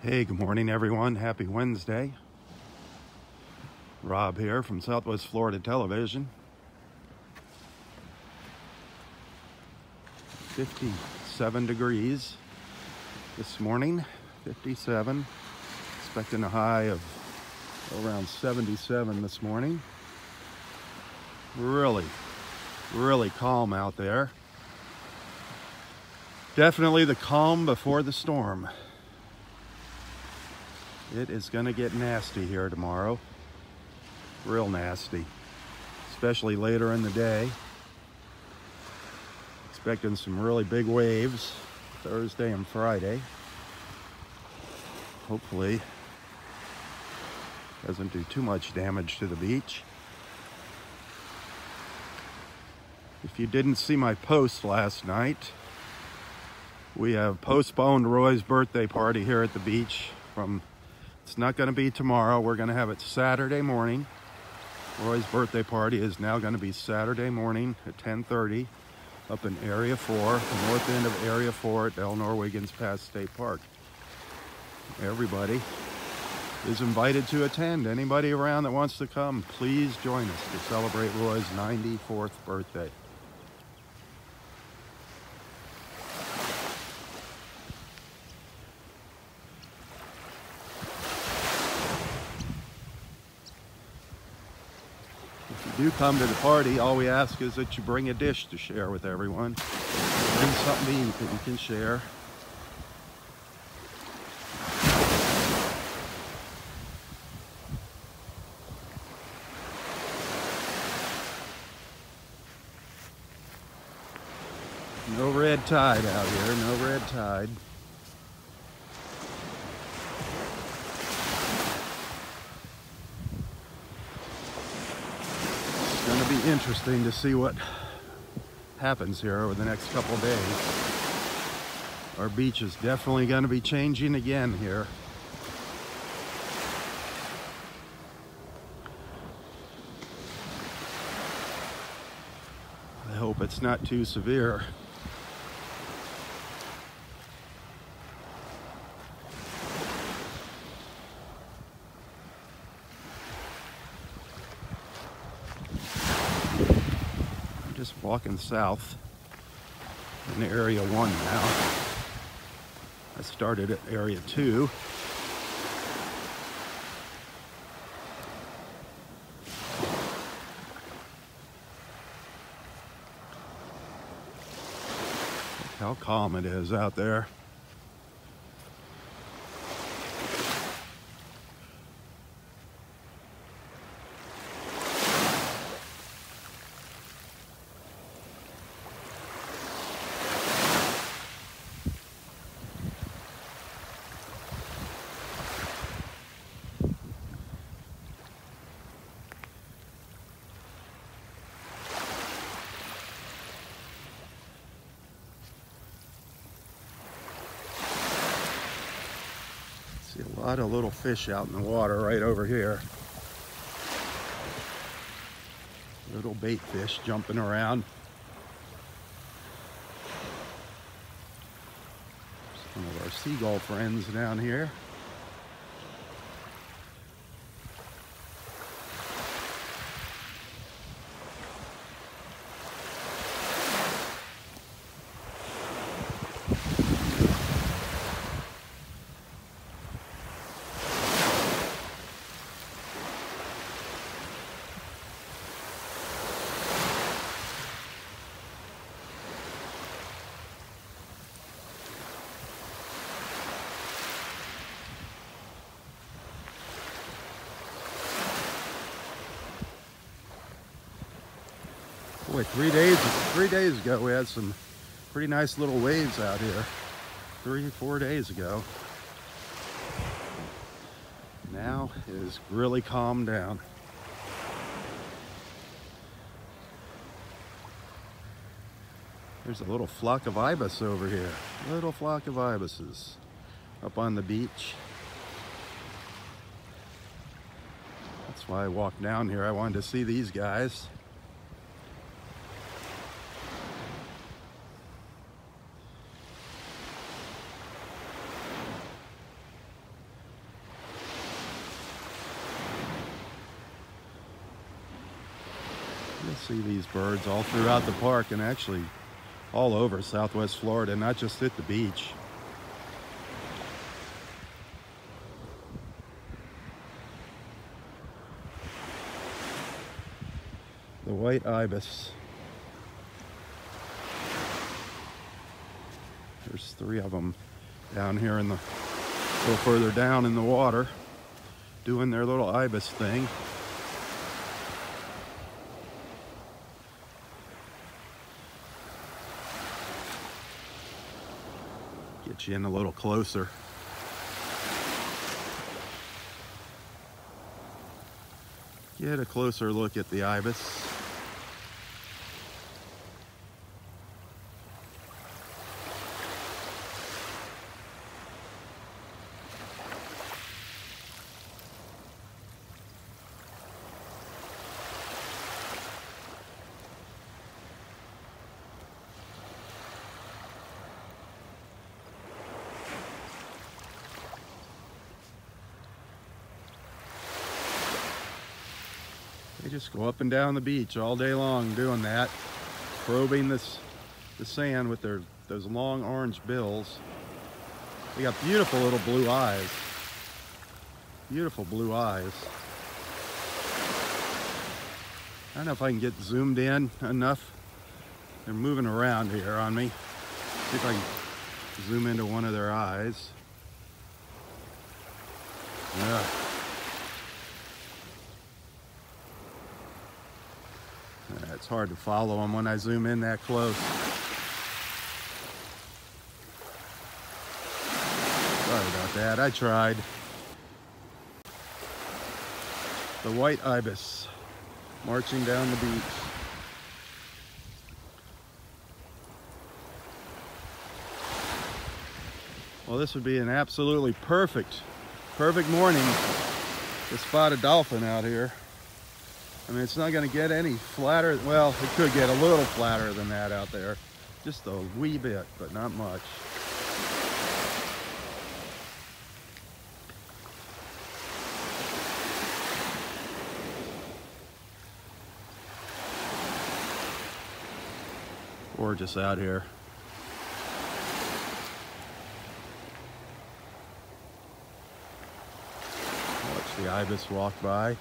Hey, good morning, everyone. Happy Wednesday. Rob here from Southwest Florida Television. 57 degrees this morning, 57. Expecting a high of around 77 this morning. Really calm out there. Definitely the calm before the storm. It is going to get nasty here tomorrow. Real nasty. Especially later in the day. Expecting some really big waves Thursday and Friday. Hopefully doesn't do too much damage to the beach. If you didn't see my post last night, we have postponed Roy's birthday party here at the beach from... It's not going to be tomorrow. We're going to have it Saturday morning. Roy's birthday party is now going to be Saturday morning at 10:30 up in Area 4, the north end of Area 4 at Eleanor Wiggins Pass State Park. Everybody is invited to attend. Anybody around that wants to come, please join us to celebrate Roy's 94th birthday. If you do come to the party, all we ask is that you bring a dish to share with everyone. Bring something to eat that you can share. No red tide out here, no red tide. It's going to be interesting to see what happens here over the next couple of days. Our beach is definitely going to be changing again here. I hope it's not too severe. Just walking south in Area 1 now. I started at Area 2. Look how calm it is out there. See a lot of little fish out in the water right over here. Little bait fish jumping around. Some of our seagull friends down here. Boy, 3 days ago we had some pretty nice little waves out here. 3-4 days ago. Now it is really calmed down. There's a little flock of ibis over here. Little flock of ibises up on the beach. That's why I walked down here. I wanted to see these guys. See these birds all throughout the park and actually all over Southwest Florida, not just at the beach. The white ibis. There's 3 of them down here in the, a little further down in the water, doing their little ibis thing. Get you in a little closer. Get a closer look at the ibis. They just go up and down the beach all day long doing that, probing the sand with those long orange bills. They got beautiful little blue eyes. Beautiful blue eyes. I don't know if I can get zoomed in enough. They're moving around here on me. See if I can zoom into one of their eyes. Yeah. It's hard to follow them when I zoom in that close. Sorry about that, I tried. The white ibis marching down the beach. Well, this would be an absolutely perfect morning to spot a dolphin out here. I mean, it's not going to get any flatter. Well, it could get a little flatter than that out there. Just a wee bit, but not much. Gorgeous out here. Watch the ibis walk by.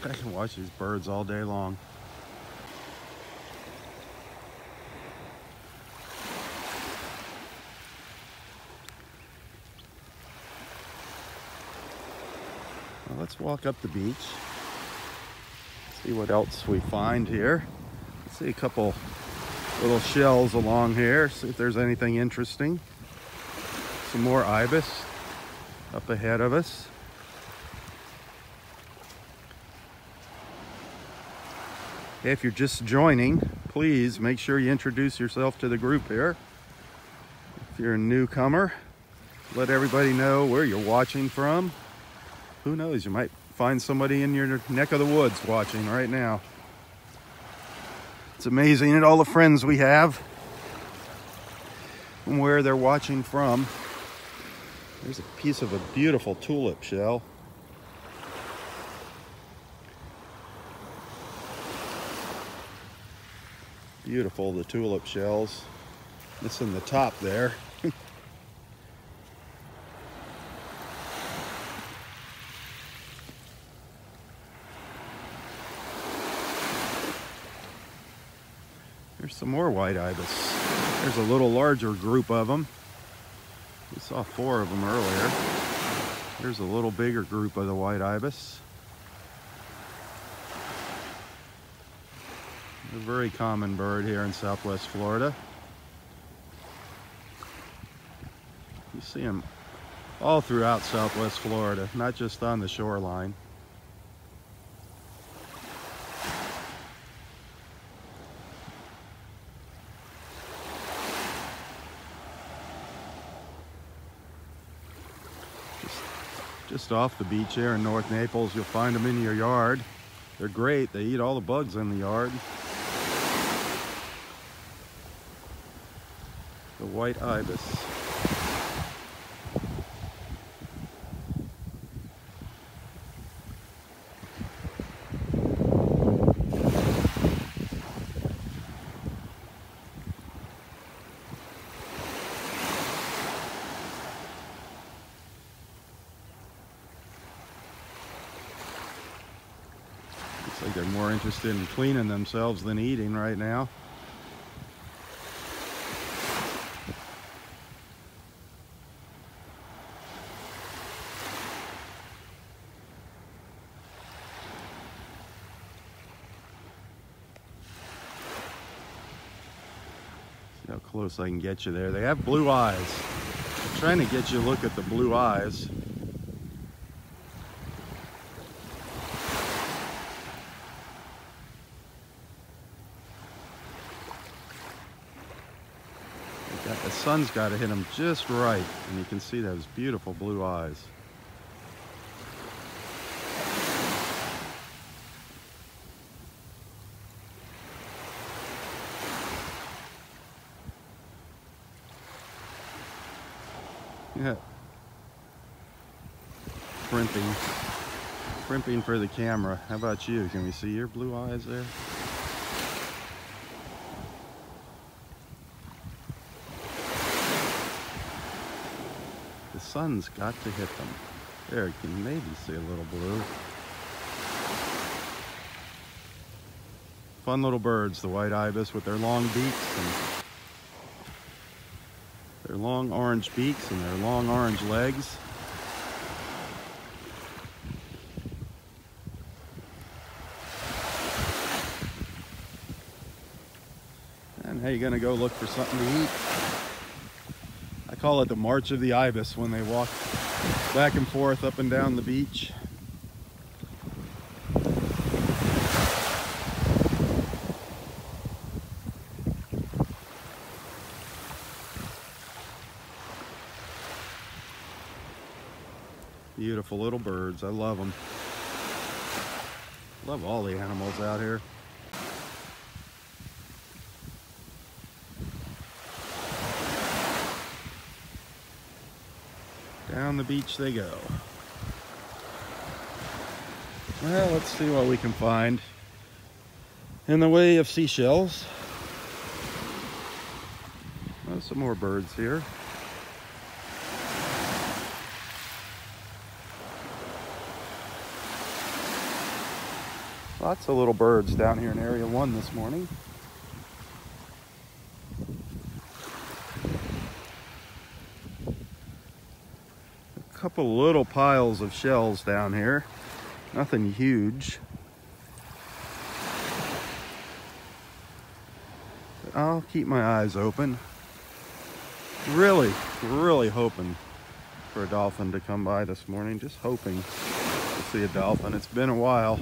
I can watch these birds all day long. Well, let's walk up the beach. See what else we find here. See a couple little shells along here. See if there's anything interesting. Some more ibis up ahead of us. If you're just joining, please make sure you introduce yourself to the group here. If you're a newcomer, let everybody know where you're watching from. Who knows, you might find somebody in your neck of the woods watching right now. It's amazing at all the friends we have and where they're watching from. There's a piece of a beautiful tulip shell. Beautiful, the tulip shells. Missing the top there. There's some more white ibis. There's a little larger group of them. We saw 4 of them earlier. There's a little bigger group of the white ibis. A very common bird here in Southwest Florida. You see them all throughout Southwest Florida, not just on the shoreline. Just off the beach here in North Naples, you'll find them in your yard. They're great. They eat all the bugs in the yard. The white ibis. Looks like they're more interested in cleaning themselves than eating right now. See how close I can get you there. They have blue eyes. I'm trying to get you to look at the blue eyes. The sun's got to hit them just right, and you can see those beautiful blue eyes. Yeah. Primping for the camera. How about you? Can we see your blue eyes there? The sun's got to hit them. There, you can maybe see a little blue. Fun little birds, the white ibis with their long beaks and their long orange beaks and their long orange legs. And now you're gonna go look for something to eat. I call it the March of the Ibis when they walk back and forth up and down the beach. Beautiful little birds. I love them. Love all the animals out here. Down the beach they go. Well, let's see what we can find in the way of seashells. Oh, some more birds here. Lots of little birds down here in Area 1 this morning. A couple little piles of shells down here. Nothing huge. But I'll keep my eyes open. Really hoping for a dolphin to come by this morning. Just hoping to see a dolphin. It's been a while.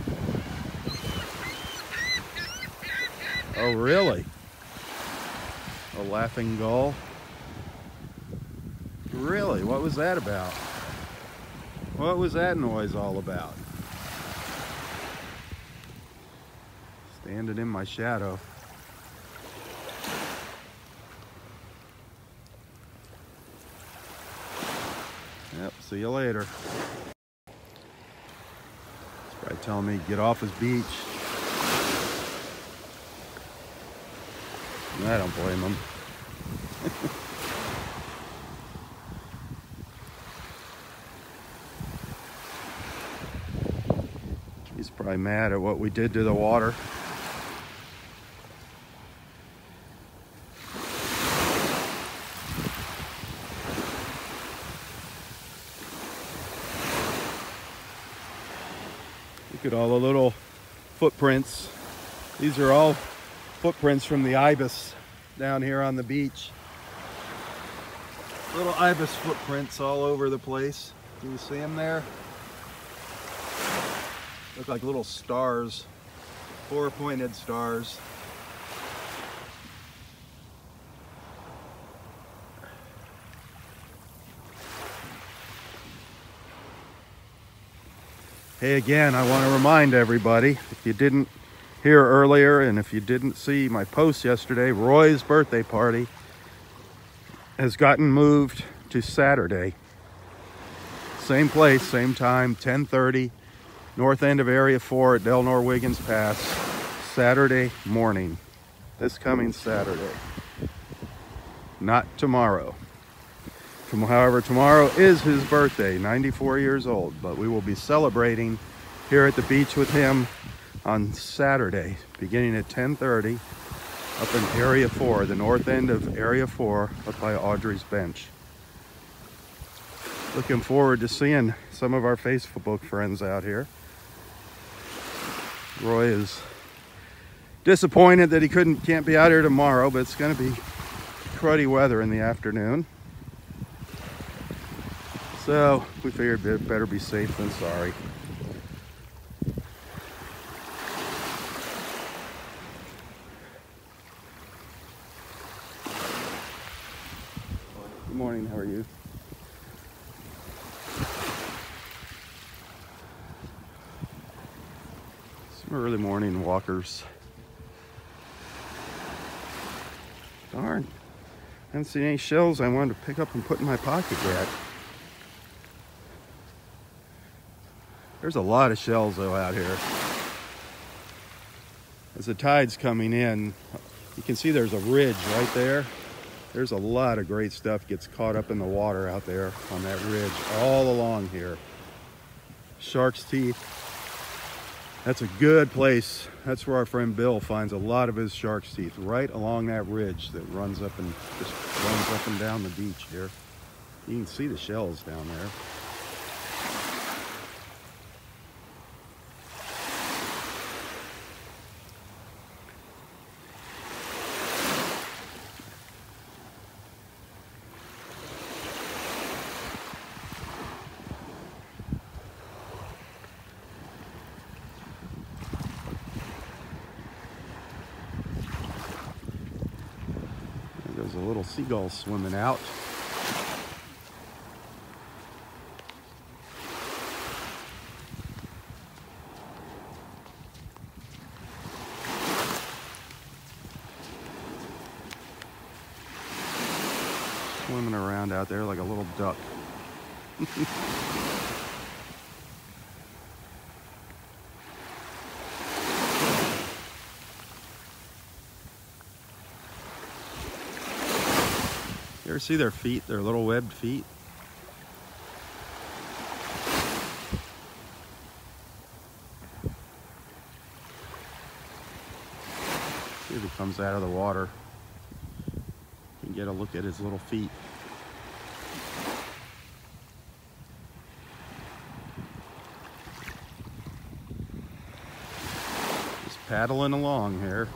Oh, really? A laughing gull? Really? What was that about? What was that noise all about? Standing in my shadow. Yep, see you later. He's probably telling me to get off his beach. I don't blame him. He's probably mad at what we did to the water. Look at all the little footprints. These are all footprints from the ibis down here on the beach. Little ibis footprints all over the place. Do you see them there? Look like little stars, four-pointed stars. Hey, again, I want to remind everybody, if you didn't hear earlier and if you didn't see my post yesterday, Roy's birthday party has gotten moved to Saturday. Same place, same time, 10:30, north end of Area 4 at Delnor Wiggins Pass, Saturday morning. This coming Saturday. Not tomorrow. However, tomorrow is his birthday, 94 years old, but we will be celebrating here at the beach with him on Saturday, beginning at 10:30, up in Area 4, the north end of Area 4, up by Audrey's Bench. Looking forward to seeing some of our Facebook friends out here. Roy is disappointed that he can't be out here tomorrow, but it's going to be cruddy weather in the afternoon. So we figured it better be safe than sorry. Good morning, how are you? Some early morning walkers. Darn, I haven't seen any shells I wanted to pick up and put in my pocket yet. There's a lot of shells though out here. As the tide's coming in, you can see there's a ridge right there. There's a lot of great stuff gets caught up in the water out there on that ridge all along here. Shark's teeth. That's a good place. That's where our friend Bill finds a lot of his shark's teeth, right along that ridge that runs up and just runs up and down the beach here. You can see the shells down there. There's a little seagull swimming out. Swimming around out there like a little duck. You ever see their feet, their little webbed feet? See if he comes out of the water. You can get a look at his little feet. Just paddling along here.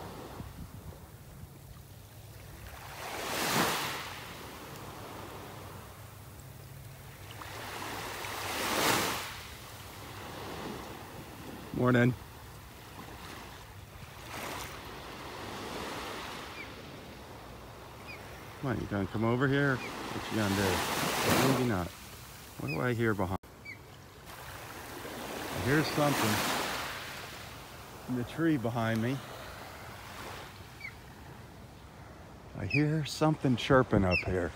Morning. Come on, you gonna come over here? What you gonna do? Maybe not. What do I hear behind? I hear something in the tree behind me. I hear something chirping up here.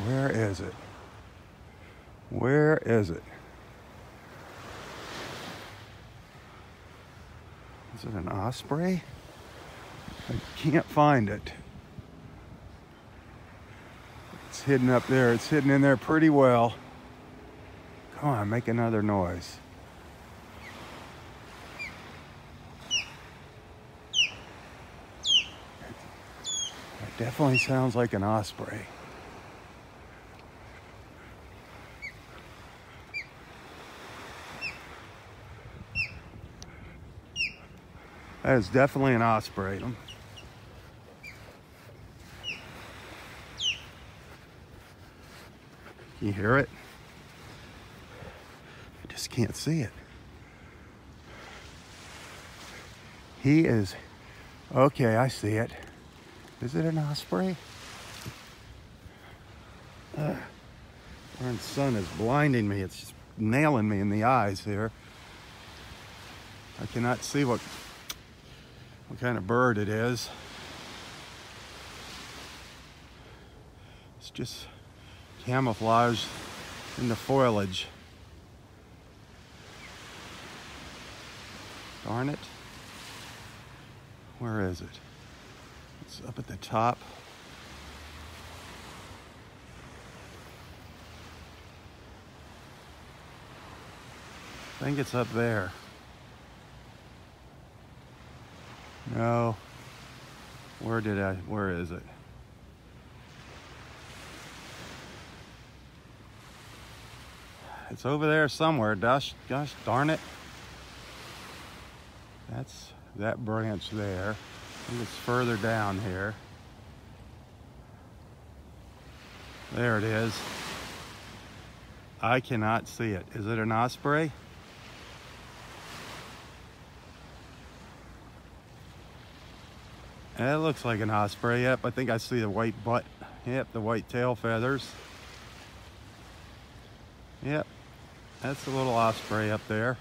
Where is it? Where is it? Is it an osprey? I can't find it. It's hidden up there. It's hidden in there pretty well. Come on, make another noise. It definitely sounds like an osprey. That is definitely an osprey. Can you hear it? I just can't see it. He is, okay, I see it. Is it an osprey? The sun is blinding me. It's just nailing me in the eyes here. I cannot see what kind of bird it is. It's just camouflaged in the foliage. Darn it. Where is it? It's up at the top. I think it's up there. No. Where is it? It's over there somewhere. Gosh darn it. That's that branch there. I think it's further down here. There it is. I cannot see it. Is it an osprey? It looks like an osprey. Yep, I think I see the white butt. Yep, the white tail feathers. Yep, that's a little osprey up there.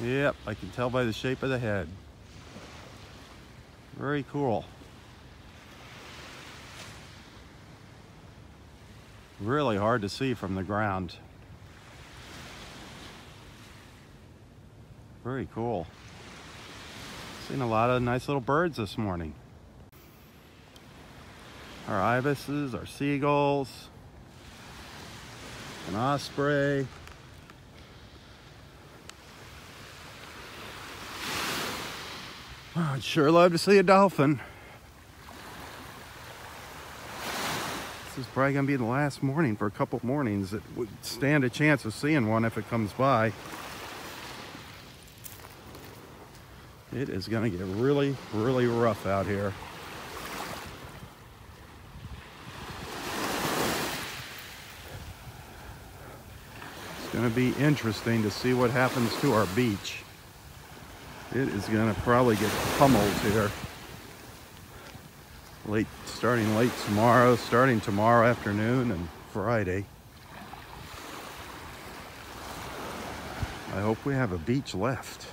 Yep, I can tell by the shape of the head. Very cool. Really hard to see from the ground. Very cool. Seen a lot of nice little birds this morning. Our ibises, our seagulls, an osprey. Oh, I'd sure love to see a dolphin. This is probably gonna be the last morning for a couple mornings that would stand a chance of seeing one if it comes by. It is gonna get really, really rough out here. It's gonna be interesting to see what happens to our beach. It is gonna probably get pummeled here. Starting late tomorrow, starting tomorrow afternoon and Friday. I hope we have a beach left.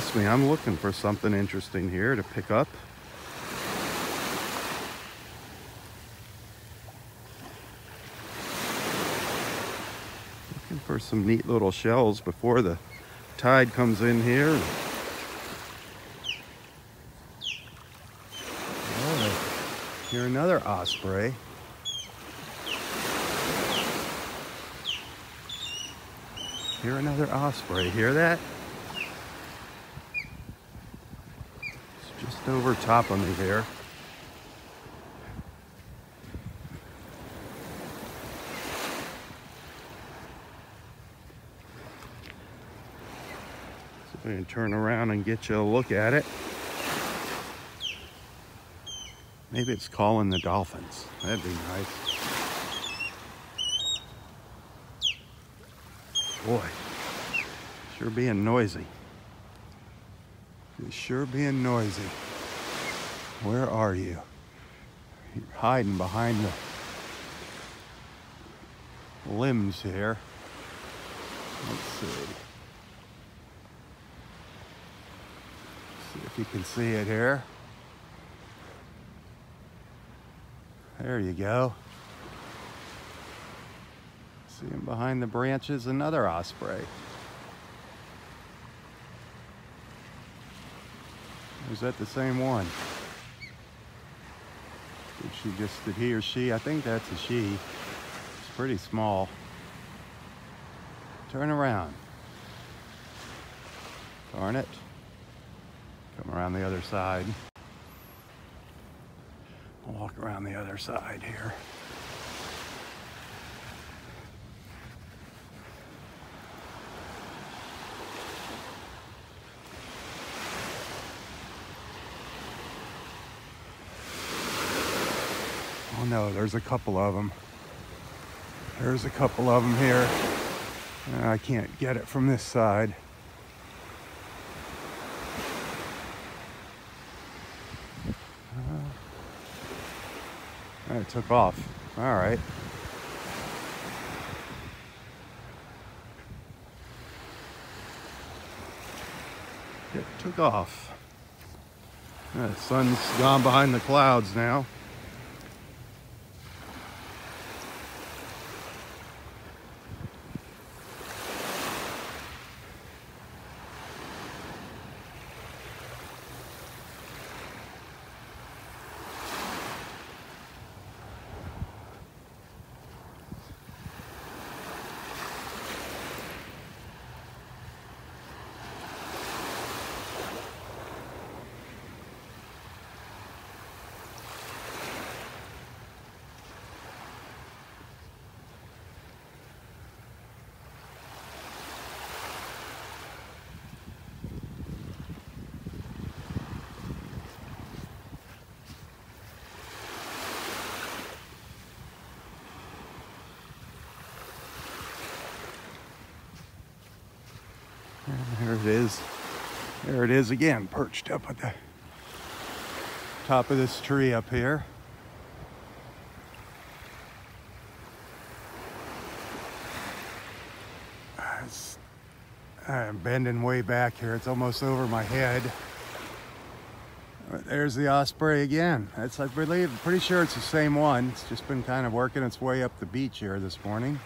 Trust me, I'm looking for something interesting here to pick up. Looking for some neat little shells before the tide comes in here. Oh, here's another osprey. Here's another osprey. Hear that? It's just over top of me here. So we can turn around and get you a look at it. Maybe it's calling the dolphins. That'd be nice. Boy, sure being noisy. It's sure being noisy. Where are you? You're hiding behind the limbs here. Let's see. See if you can see it here. There you go. Seeing behind the branches another osprey. Is that the same one? Did he or she? I think that's a she. It's pretty small. Turn around. Darn it. Come around the other side. I'll walk around the other side here. Oh no, there's a couple of them. There's a couple of them here. I can't get it from this side. It took off. All right. It took off. The sun's gone behind the clouds now. There it is. There it is again, perched up at the top of this tree up here. I'm bending way back here. It's almost over my head. There's the osprey again. I believe, pretty sure it's the same one. It's just been kind of working its way up the beach here this morning.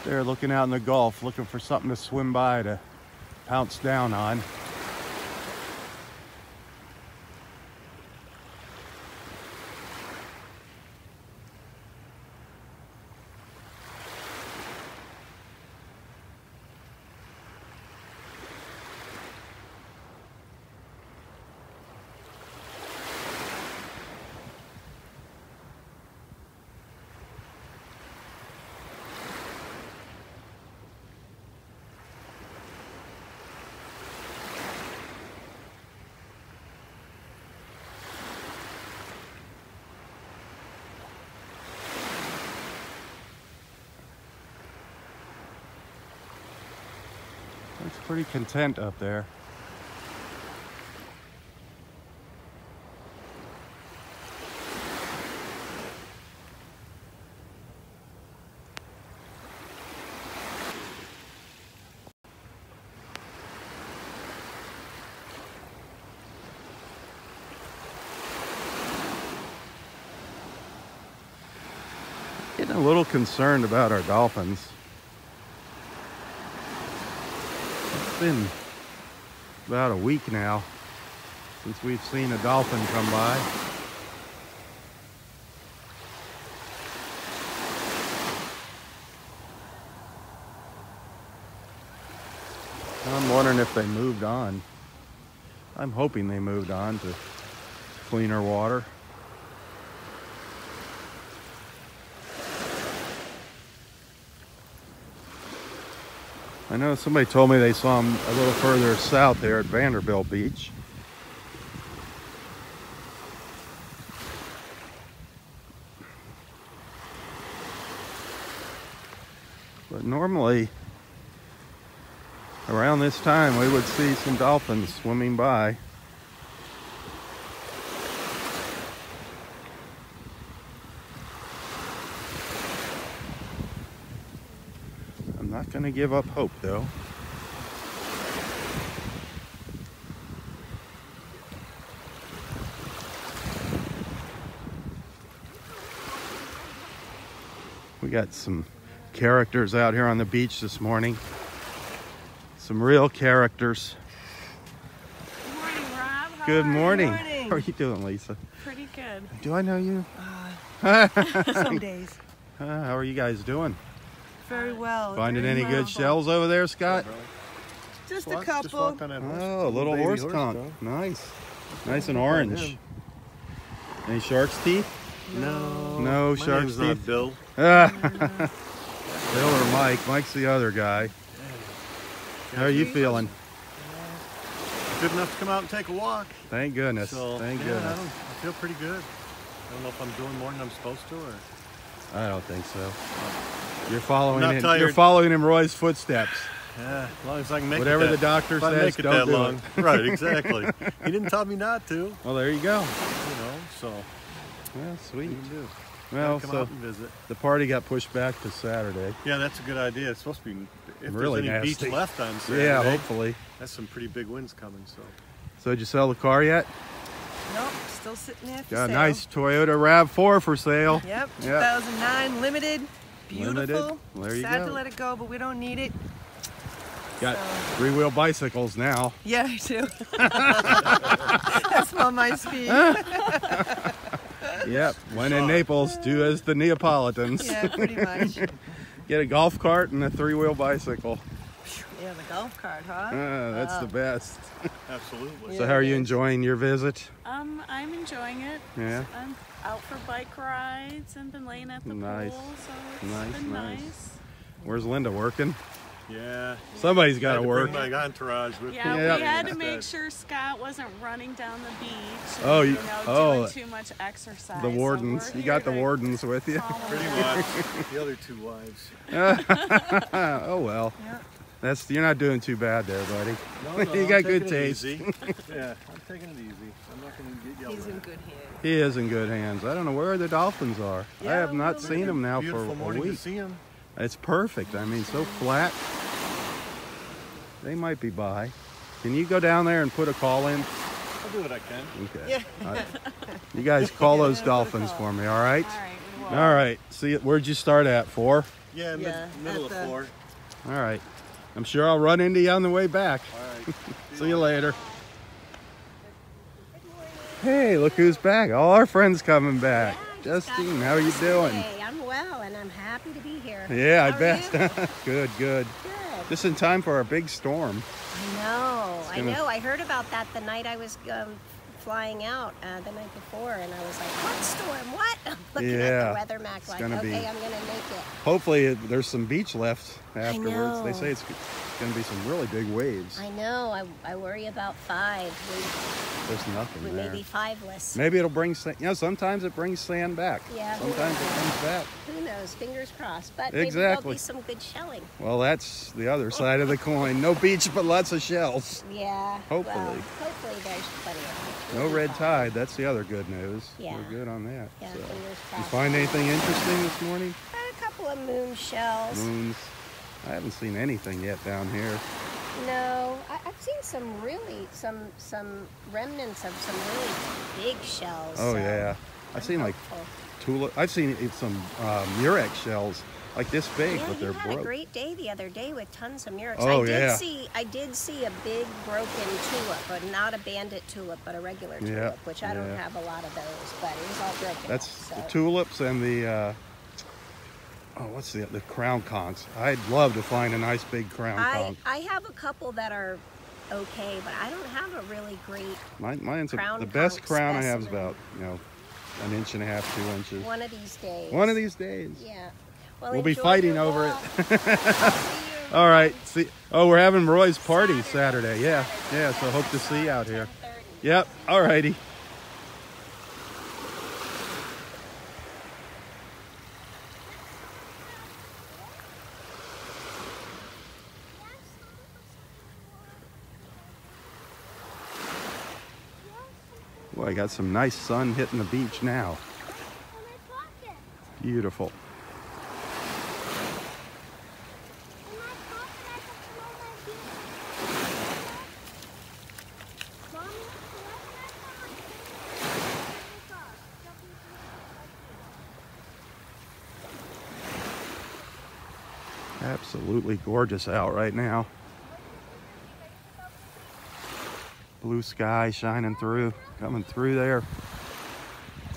There looking out in the Gulf, looking for something to swim by to pounce down on. Looks pretty content up there. a little concerned about our dolphins. It's been about a week now since we've seen a dolphin come by. I'm wondering if they moved on. I'm hoping they moved on to cleaner water. I know somebody told me they saw them a little further south there at Vanderbilt Beach. But normally, around this time, we would see some dolphins swimming by. I'm not going to give up hope, though. We got some characters out here on the beach this morning. Some real characters. Good morning, Rob. Good morning. Good morning. How are you doing, Lisa? Pretty good. Do I know you? Some days. How are you guys doing? Very well. Finding very any well. good shells over there, Scott? Just a couple. Oh, a little horse conch. Nice. Nice and orange. Any shark's teeth? No. No my shark's name's not teeth? Bill. Bill or Mike. Mike's the other guy. How are you feeling? Good enough to come out and take a walk. Thank goodness. So, Thank yeah, goodness. I feel pretty good. I don't know if I'm doing more than I'm supposed to, or I don't think so. You're following Not him. tired. You're following in Roy's footsteps. yeah, as long as I can make Whatever it that, the doctor if I says, make it don't that do long. Right, exactly. He didn't tell me not to, you Well, there you go. know. So Yeah, sweet. you can do. Well, Come so out and visit. the party got pushed back to Saturday. Yeah, that's a good idea. It's supposed to be. If Really there's any nasty. beach left on Saturday, Yeah, hopefully. that's some pretty big winds coming. So did you sell the car yet? Nope, still sitting there for Got a sale. nice Toyota RAV4 for sale. Yep, Yep. 2009 limited. Beautiful. Limited. There you Sad go. to let it go, but we don't need it. Got So- three-wheel bicycles now. Yeah, I do. That's about my speed. Yep. When in Naples, do as the Neapolitans. Yeah, pretty much. Get a golf cart and a three-wheel bicycle. Yeah, the golf cart, huh? That's the best. absolutely. So how are you enjoying your visit? I'm enjoying it. Yeah. I'm out for bike rides and been laying at the Nice. pool, so it's Nice, been nice. nice. Where's Linda working? Yeah. Somebody's got Had to to work. bring my entourage with Yeah, me. Yep. we had to instead. make sure Scott wasn't running down the beach. And, Oh, you you- know, oh, doing too much exercise. The So wardens. we're You here got the to wardens with you. calm him Pretty down. much. The other two wives. Oh well. Yeah. You're not doing too bad there, buddy. No, You I'm got taking good it taste. easy. Yeah, I'm taking it easy. I'm not going to get yelled He's in at. good hands. He is in good hands. I don't know where the dolphins are. I Yeah, have not we'll seen them now for Beautiful a morning to week. see him. It's perfect. I mean, so flat. They might be by. Can you go down there and put a call in? I'll do what I can. Okay. You guys call those Yeah, dolphins for me, all right? All right, we will. All right. See, where'd you start at? 4? Yeah, Yeah, middle at of the- 4. All right. I'm sure I'll run into you on the way back. All right. See you later. Hey, look who's back. All our friends coming back. Justine, how are you doing? Hey, I'm well, and I'm happy to be here. Yeah, I How are bet. you? Good, good. Good. Just in time for our big storm. I gonna- know. I heard about that the night I was flying out the night before, and I was like, "What storm? What?" I'm looking Yeah, at the weather map, it's like, gonna "Okay, be- I'm gonna make it." Hopefully there's some beach left afterwards. They know. say it's going to be some really big waves. I know. I worry about 5. There's nothing We there. may be 5-less. Maybe it'll bring sand. Sometimes it brings sand back. Yeah, who Sometimes it knows? comes back. Who knows? Fingers crossed. But maybe Exactly. there'll be some good shelling. Well, that's the other side of the coin. No beach, but lots of shells. Yeah. Hopefully. Well, hopefully there's plenty of it. No We'll be red fine. tide. That's the other good news. Yeah. We're good on that. Yeah, So. fingers You crossed. find anything interesting this morning? Had a couple of moon shells. Moons. I haven't seen anything yet down here. No, I've seen some really some remnants of some really big shells. Oh so yeah. I've I'm seen like hopeful. tulip. I've seen some murex shells like this big, Yeah, but they're you had a broke. great day the other day with tons of murex. Oh, I did see a big broken tulip, but not a bandit tulip, but a regular tulip, which I don't have a lot of those, but it was all broken. That's off, the so. tulips and the what's the crown conchs. I'd love to find a nice big crown conch. I have a couple that are okay, but I don't have a really great Mine's crown the best conch crown I have is specimen. about, you know, an inch and a half, 2 inches. One of these days. One of these days. Yeah. Well, We'll be enjoy fighting your over walk. it. I'll see you All right. on See. Oh, we're having Roy's party Saturday. Yeah. Yeah. So hope to see you out here. 10:30. Yep. All righty. Boy, I got some nice sun hitting the beach now. Beautiful. Absolutely gorgeous out right now. Blue sky shining through, coming through there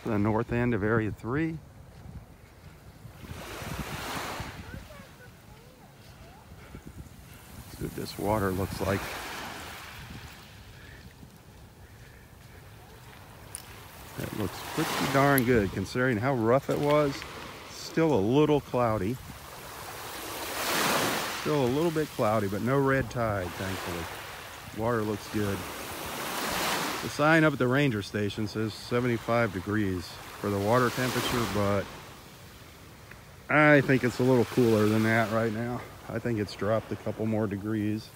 to the north end of Area 3. See what this water looks like. That looks pretty darn good considering how rough it was. Still a little cloudy. Still a little bit cloudy, but no red tide, thankfully. Water looks good. The sign up at the ranger station says 75 degrees for the water temperature, but I think it's a little cooler than that right now. I think it's dropped a couple more degrees.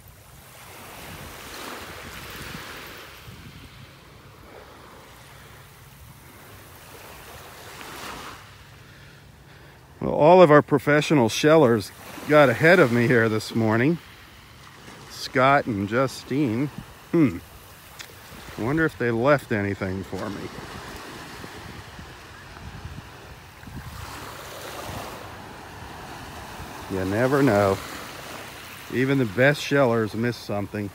Well, all of our professional shellers got ahead of me here this morning. Scott and Justine. Wonder if they left anything for me. You never know. Even the best shellers miss something.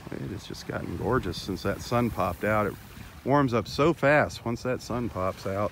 It has just gotten gorgeous since that sun popped out. It warms up so fast once that sun pops out.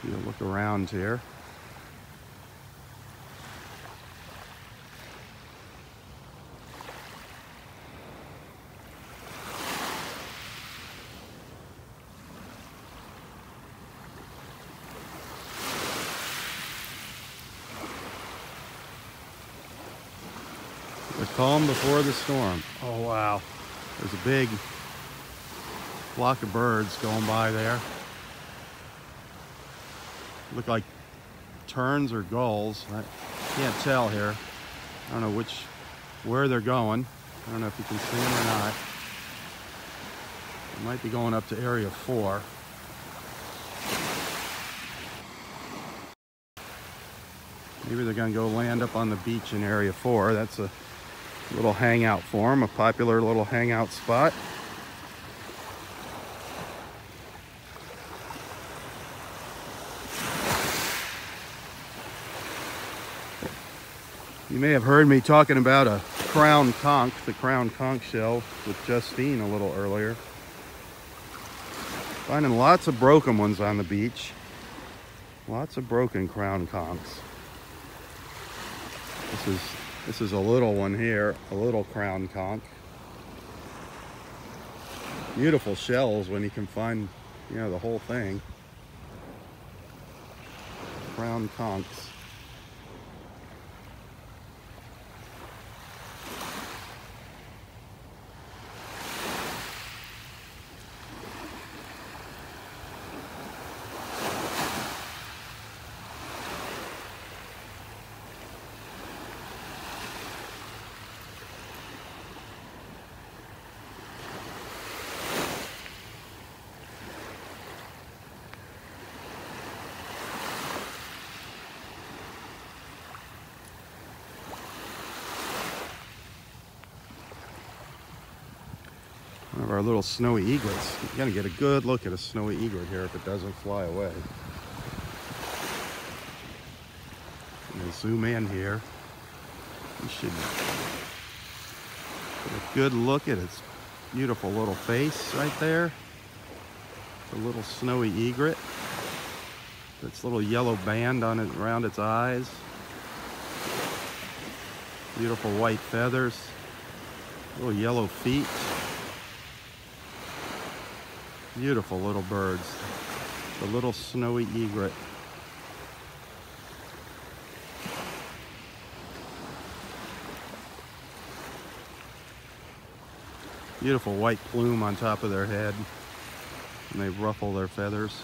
You look around here. The calm before the storm. Oh wow, there's a big flock of birds going by there. Look like terns or gulls. I can't tell here. I don't know where they're going. I don't know if you can see them or not. They might be going up to Area 4. Maybe they're gonna go land up on the beach in Area 4. That's a little hangout for them, a popular little hangout spot. You may have heard me talking about a crown conch, the crown conch shell, with Justine a little earlier. Finding lots of broken ones on the beach. Lots of broken crown conchs. This is a little one here, a little crown conch. Beautiful shells when you can find, you know, the whole thing. Crown conchs. One of our little snowy egrets. You're gonna get a good look at a snowy egret here if it doesn't fly away. I'm gonna zoom in here. You should get a good look at its beautiful little face right there. The little snowy egret. Its little yellow band on it around its eyes. Beautiful white feathers. Little yellow feet. Beautiful little birds. The little snowy egret. Beautiful white plume on top of their head. And they ruffle their feathers.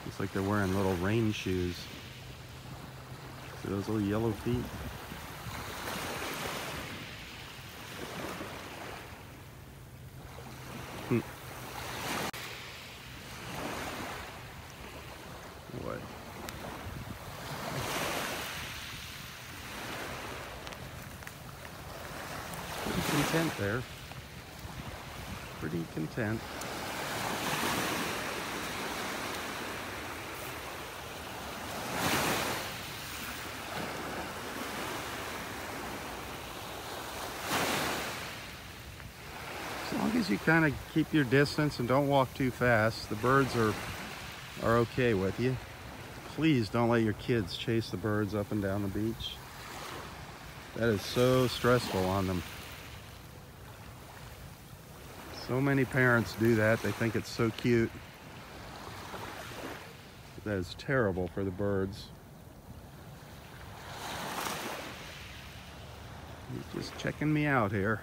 Looks like they're wearing little rain shoes. See those little yellow feet? What? Pretty content there. Pretty content. As long as you kind of keep your distance and don't walk too fast, the birds are okay with you. Please don't let your kids chase the birds up and down the beach. That is so stressful on them. So many parents do that. They think it's so cute. That is terrible for the birds. He's just checking me out here.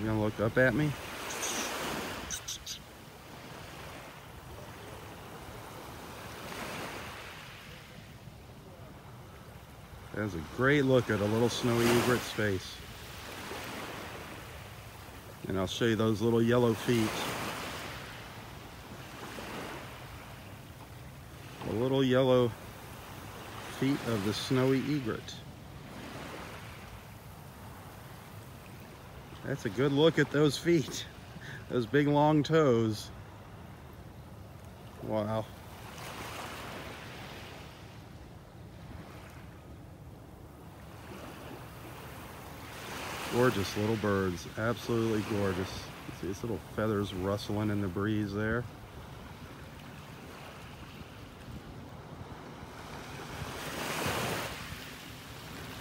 You gonna look up at me? That's a great look at a little snowy egret's face. And I'll show you those little yellow feet. The little yellow feet of the snowy egret. That's a good look at those feet. Those big long toes. Wow. Gorgeous little birds, absolutely gorgeous. You see these little feathers rustling in the breeze there.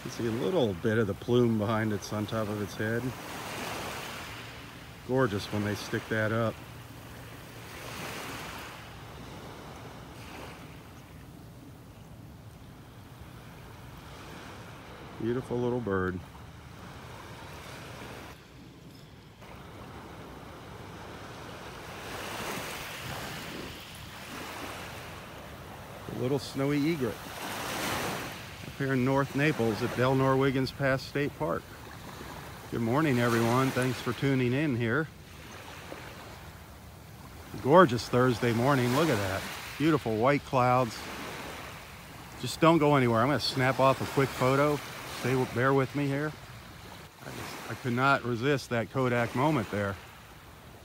You see a little bit of the plume behind it's on top of its head. Gorgeous when they stick that up. Beautiful little bird. The little snowy egret. Up here in North Naples at Del Norwiggins Pass State Park. Good morning, everyone. Thanks for tuning in here. Gorgeous Thursday morning. Look at that. Beautiful white clouds. Just don't go anywhere. I'm going to snap off a quick photo. Bear with me here. I could not resist that Kodak moment there.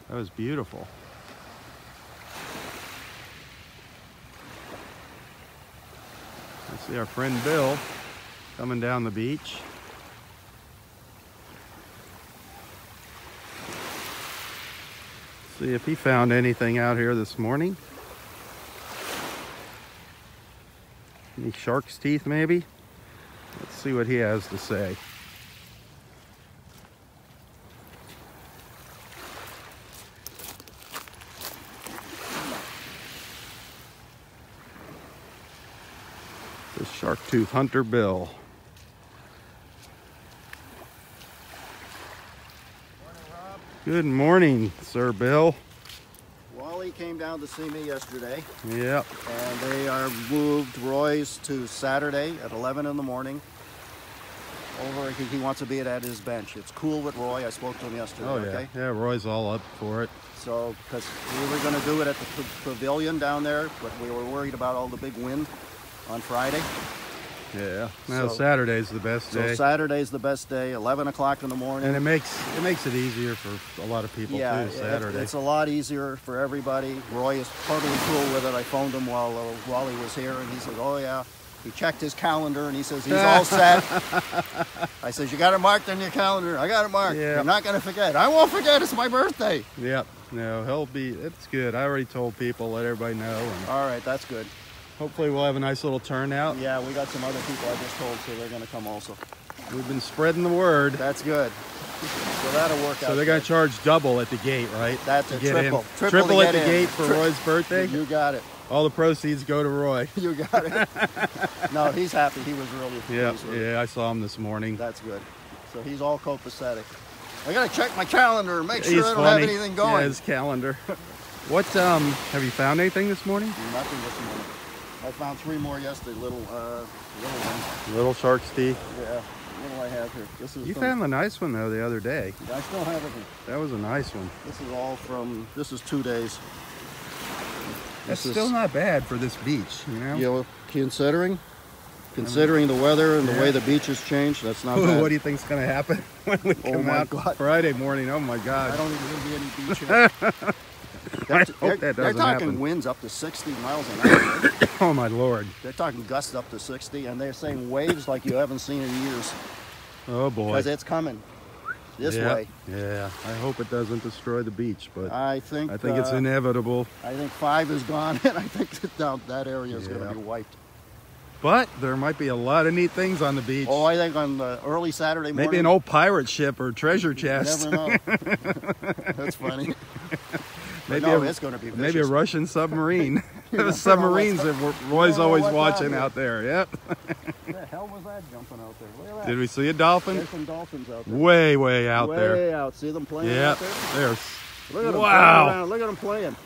That was beautiful. I see our friend Bill coming down the beach. See if he found anything out here this morning. Any shark's teeth maybe? Let's see what he has to say. The shark tooth hunter Bill. Good morning, Sir Bill. Wally came down to see me yesterday, Yep. and they are moved Roy's to Saturday at 11 in the morning. Over, he wants to be at his bench. It's cool with Roy. I spoke to him yesterday. Oh yeah. Okay. Yeah, Roy's all up for it. So, because we were going to do it at the pavilion down there, but we were worried about all the big wind on Friday. Yeah. Now So- Saturday's the best So day. Saturday's the best day. 11 o'clock in the morning. And it makes it easier for a lot of people Yeah, too, Saturday. it's a lot easier for everybody. Roy is totally cool with it. I phoned him while he was here, and he said, "Oh yeah." He checked his calendar, and he says he's all set. I says, "You got it marked on your calendar." "I got it marked." Yeah. "You're not going to forget." "I won't forget. It's my birthday." Yep. No, it's good. I already told people, let everybody know, and All right, that's good. hopefully we'll have a nice little turnout. Yeah, we got some other people I just told, so they're going to come also. We've been spreading the word. That's good. So that'll work out. So they're going to charge double at the gate, right? That's To a get triple. in. Triple to at get the in. gate for Roy's birthday. You got it. All the proceeds go to Roy. You got it. No, he's happy. He was really Yeah, pleased with it. yeah, I saw him this morning. That's good. So he's all copacetic. I gotta check my calendar and make sure He's I don't funny. have anything Yeah, going. his calendar. What, have you found anything this morning? Nothing this morning. I found 3 more yesterday, little ones. Little shark's teeth. Yeah. What do I have here? This is You from, found the nice one though the other day. I still have it. That was a nice one. This is all from. This is 2 days. That's This is- still not bad for this beach, you know? You know, considering the weather and the way the beach has changed, that's not bad. What do you think's gonna happen when we come my out God. Friday morning? Oh my God! I don't think there'll be any beach here. I hope that They're doesn't talking happen. winds up to 60 miles an hour. Oh my Lord! They're talking gusts up to 60, and they're saying waves like you haven't seen in years. Oh boy! Because it's coming this yeah. way. Yeah, I hope it doesn't destroy the beach, but I think it's inevitable. I think 5 is gone, and I think that area is going Yeah. to be wiped. But there might be a lot of neat things on the beach. Oh, I think on the early Saturday morning. Maybe an old pirate ship or treasure You chest. never know. That's funny. Maybe no, a, it's going to be vicious. maybe a Russian submarine. never know Submarines that Roy's know always what's watching out out there. Yep. What the hell was that jumping out there? Look at that. Did we see a dolphin? There's some dolphins out there. Way out Way there. out. See them playing Yeah. out there? There's. Look at them. Wow. Playing around. Look at them playing.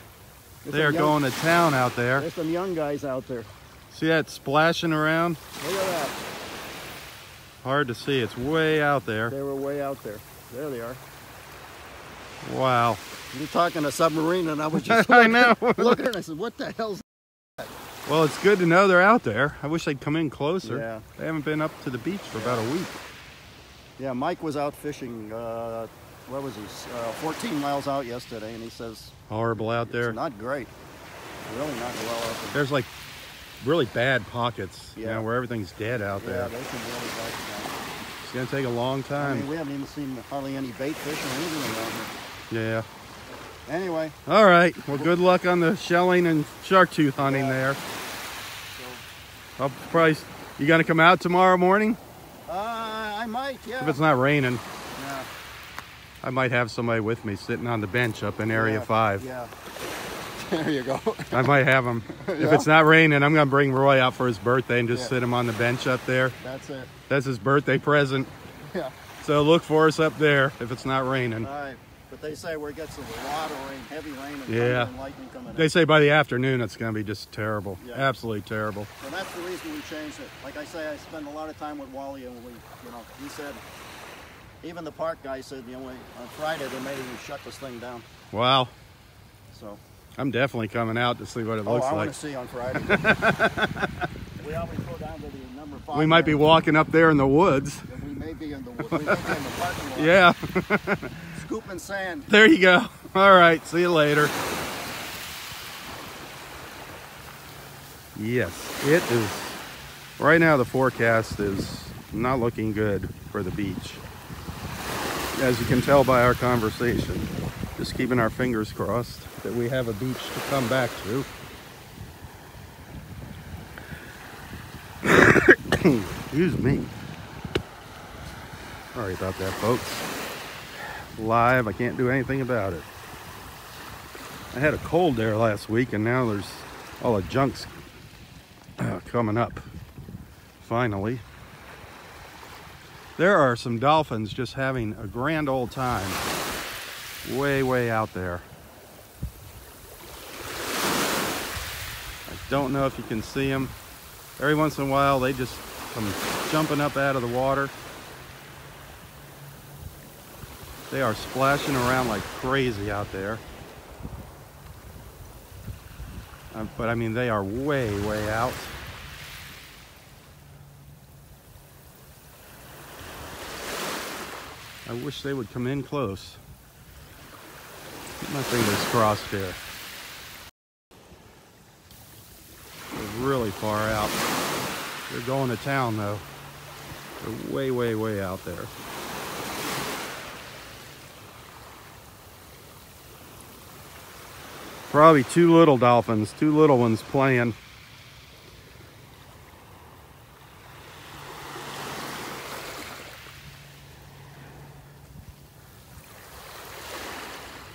There's They're some young- going to town out there. There's some young guys out there. See that splashing around? Look at that. Hard to see. It's way out there. They were way out there. There they are. Wow. You're talking a submarine, and I was just I know. looking and I said, what the hell's Well, it's good to know they're out there. I wish they'd come in closer. Yeah. They haven't been up to the beach for about a week. Yeah, Mike was out fishing, what was he, 14 miles out yesterday, and he says, Horrible out there. it's not great. Really not well out there. There's like really bad pockets, you Yeah. know, where everything's dead out Yeah, there. they can really bite it down. It's gonna take a long I time. mean, we haven't even seen hardly any bait fish or anything around here. Yeah. Anyway, All right. Well, good luck on the shelling and shark tooth hunting there. I'll probably. You gonna come out tomorrow morning? I might, If yeah. it's not raining, Yeah, I might have somebody with me sitting on the bench up in Area yeah, 5. Yeah. There you go. I might have him. If Yeah. it's not raining, I'm gonna bring Roy out for his birthday and just Yeah. sit him on the bench up there. That's it. That's his birthday present. Yeah. So look for us up there if it's not raining. All right. But they say we're getting a lot of rain, heavy rain, and Yeah. thunder and lightning coming They in. say by the afternoon it's gonna be just terrible. Yeah. Absolutely terrible. So that's the reason we changed it. Like I say, I spend a lot of time with Wally, and he said, even the park guy said, on Friday they may even shut this thing down. Wow. So. I'm definitely coming out to see what it looks I like. want to see on Friday. We always go down to the number 5. We might be walking up there in the woods. We may be. buggy in the wood. We meet you in the parking lot. Yeah. Scooping sand. There you go. All right. See you later. Yes, it is. Right now the forecast is not looking good for the beach. As you can tell by our conversation, just keeping our fingers crossed that we have a beach to come back to. Excuse me. Sorry about that, folks. Live, I can't do anything about it. I had a cold there last week, and now there's all the junk's coming up. Finally. There are some dolphins just having a grand old time way out there. I don't know if you can see them. Every once in a while they just come jumping up out of the water. They are splashing around like crazy out there. But I mean, they are way out. I wish they would come in close. Keep my fingers crossed here. They're really far out. They're going to town though. They're way out there. Probably two little dolphins, two little ones playing.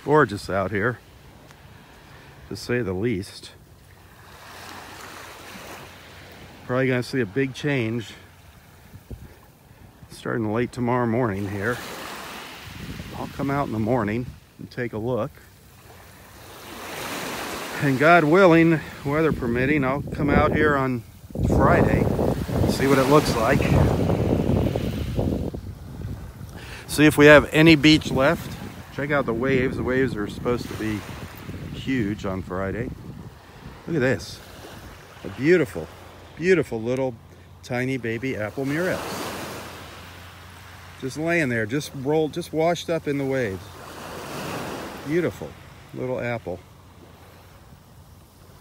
Gorgeous out here, to say the least. Probably gonna see a big change starting late tomorrow morning here. I'll come out in the morning and take a look. And God willing, weather permitting, I'll come out here on Friday, see what it looks like. See if we have any beach left. Check out the waves. The waves are supposed to be huge on Friday. Look at this. A beautiful little tiny baby apple murex. Just laying there, just washed up in the waves. Beautiful little apple.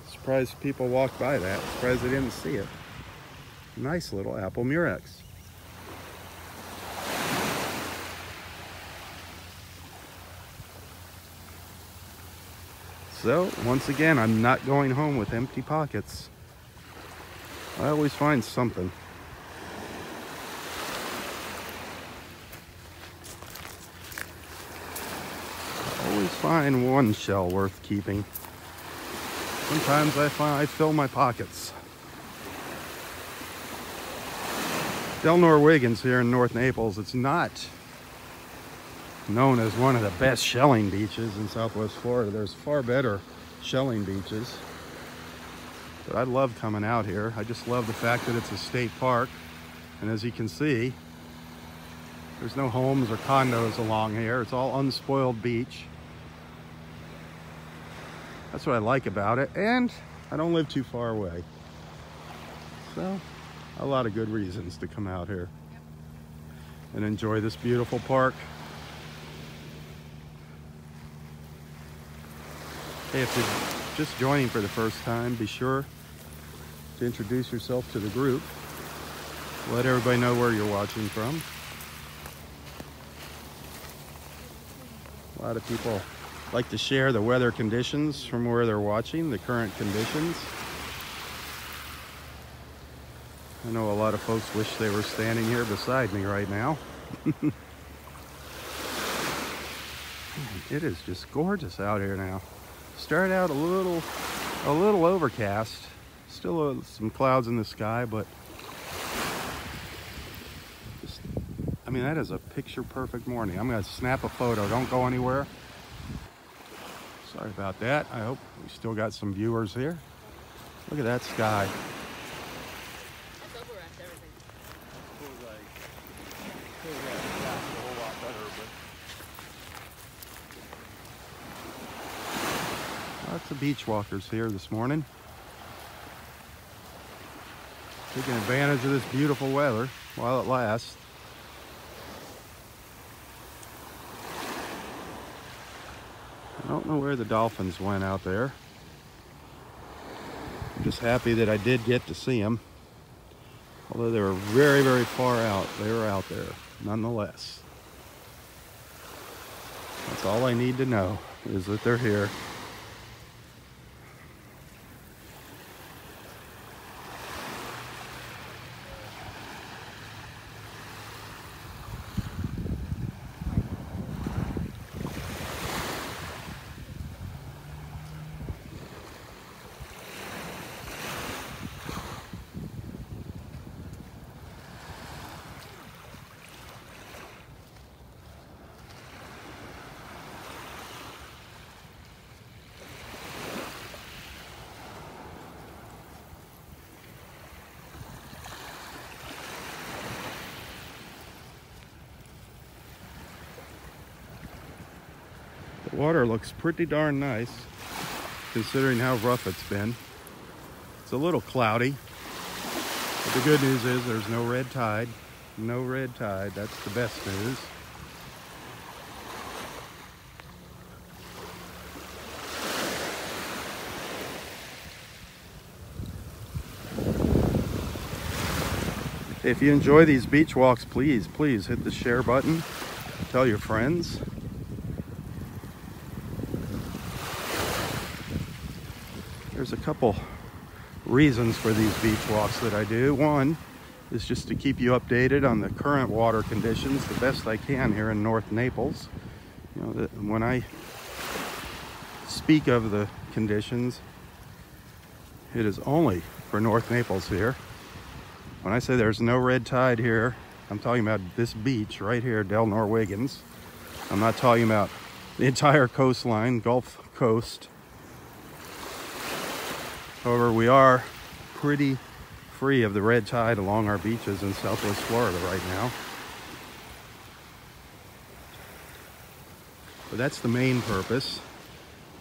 Surprised people walked by that. Surprised they didn't see it. Nice little apple murex. So, once again, I'm not going home with empty pockets. I always find something. I always find one shell worth keeping. Sometimes I fill my pockets. Del Norwegans here in North Naples, it's not known as one of the best shelling beaches in Southwest Florida. There's far better shelling beaches. But I love coming out here. I just love the fact that it's a state park. And as you can see, there's no homes or condos along here. It's all unspoiled beach. That's what I like about it. And I don't live too far away. So, a lot of good reasons to come out here and enjoy this beautiful park. Hey, if you're just joining for the first time, be sure to introduce yourself to the group. Let everybody know where you're watching from. A lot of people like to share the weather conditions from where they're watching, the current conditions. I know a lot of folks wish they were standing here beside me right now. It is just gorgeous out here now. Started out a little overcast. Still some clouds in the sky, but just, I mean, that is a picture perfect morning. I'm gonna snap a photo. Don't go anywhere. Sorry about that. I hope we still got some viewers here. Look at that sky. Lots of beach walkers here this morning. Taking advantage of this beautiful weather while it lasts. I don't know where the dolphins went out there. I'm just happy that I did get to see them. Although they were very, very far out, they were out there nonetheless. That's all I need to know, is that they're here. The water looks pretty darn nice, considering how rough it's been. It's a little cloudy, but the good news is there's no red tide. No red tide, that's the best news. If you enjoy these beach walks, please hit the share button. Tell your friends. There's a couple reasons for these beach walks that I do. One is just to keep you updated on the current water conditions the best I can here in North Naples. You know, when I speak of the conditions, it is only for North Naples here. When I say there's no red tide here, I'm talking about this beach right here, Del Norwegians. I'm not talking about the entire coastline, Gulf Coast. However, we are pretty free of the red tide along our beaches in Southwest Florida right now. But that's the main purpose.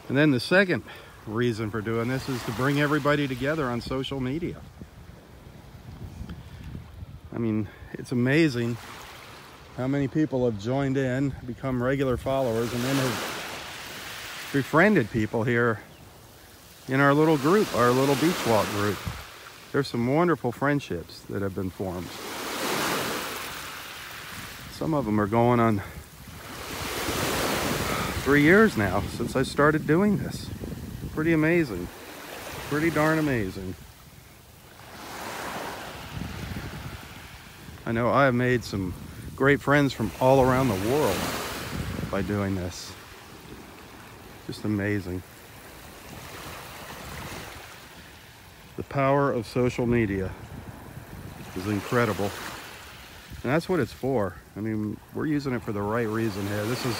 And then the second reason for doing this is to bring everybody together on social media. I mean, it's amazing how many people have joined in, become regular followers, and then have befriended people here in our little group, our little beach walk group. There's some wonderful friendships that have been formed. Some of them are going on 3 years now since I started doing this. Pretty amazing. Pretty darn amazing. I know I have made some great friends from all around the world by doing this. Just amazing. The power of social media is incredible. And that's what it's for. I mean, we're using it for the right reason here. This is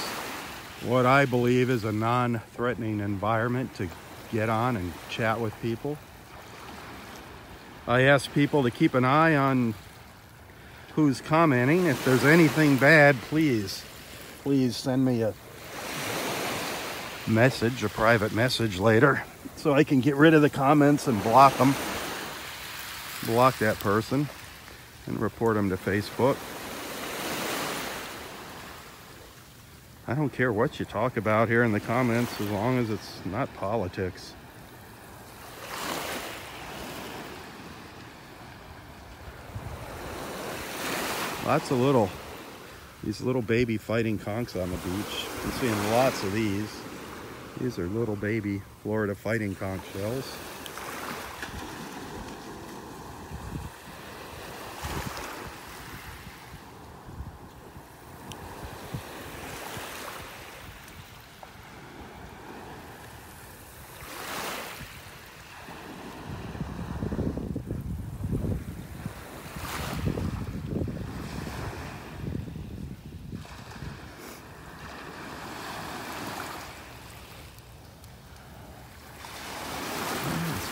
what I believe is a non-threatening environment to get on and chat with people. I ask people to keep an eye on who's commenting. If there's anything bad, please send me a message, a private message later, so I can get rid of the comments and block them. Block that person and report them to Facebook. I don't care what you talk about here in the comments as long as it's not politics. Lots of these little baby fighting conchs on the beach. I'm seeing lots of these. These are little baby Florida fighting conch shells.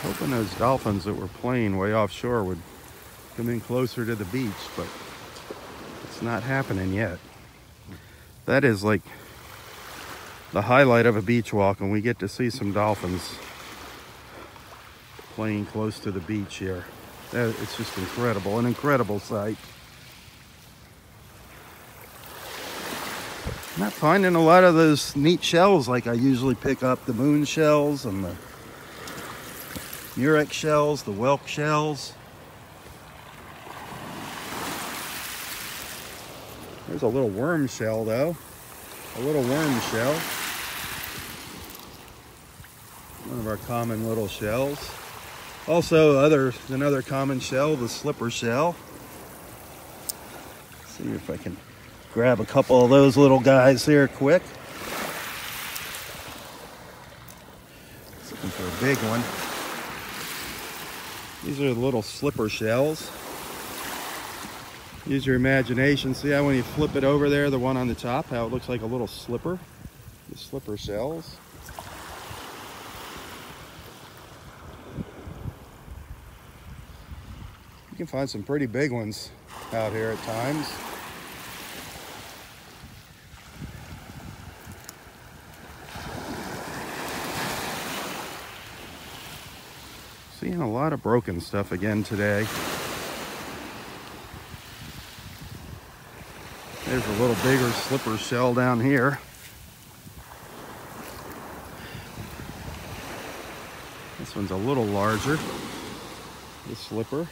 Hoping those dolphins that were playing way offshore would come in closer to the beach, but it's not happening yet. That is like the highlight of a beach walk, and we get to see some dolphins playing close to the beach here. It's just incredible, an incredible sight. Not finding a lot of those neat shells like I usually pick up, the moon shells and the murex shells, the whelk shells. There's a little worm shell though, a little worm shell. One of our common little shells. Also another common shell, the slipper shell. Let's see if I can grab a couple of those little guys here quick. Looking for a big one. These are the little slipper shells. Use your imagination. See how when you flip it over there, the one on the top, how it looks like a little slipper? The slipper shells. You can find some pretty big ones out here at times. Seeing a lot of broken stuff again today. There's a little bigger slipper shell down here. This one's a little larger. The slipper.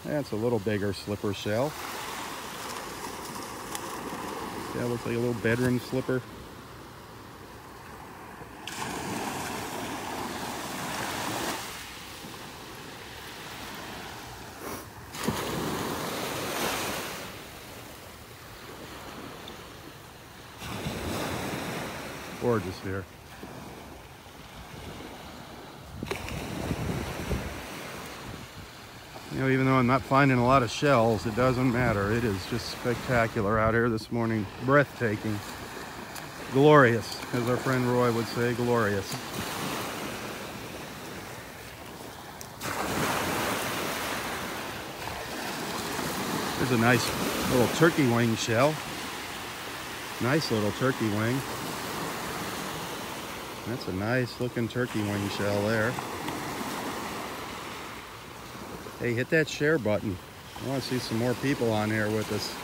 That's a little bigger slipper shell. See, that looks like a little bedroom slipper. Gorgeous here. You know, even though I'm not finding a lot of shells, it doesn't matter. It is just spectacular out here this morning. Breathtaking. Glorious, as our friend Roy would say, glorious. There's a nice little turkey wing shell. Nice little turkey wing. That's a nice looking turkey wing shell there. Hey, hit that share button. I want to see some more people on here with us.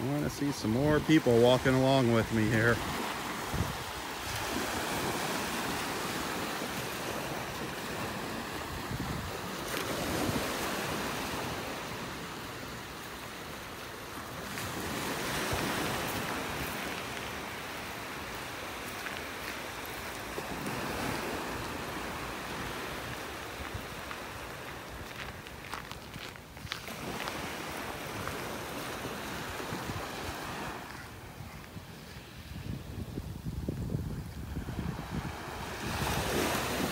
I want to see some more people walking along with me here.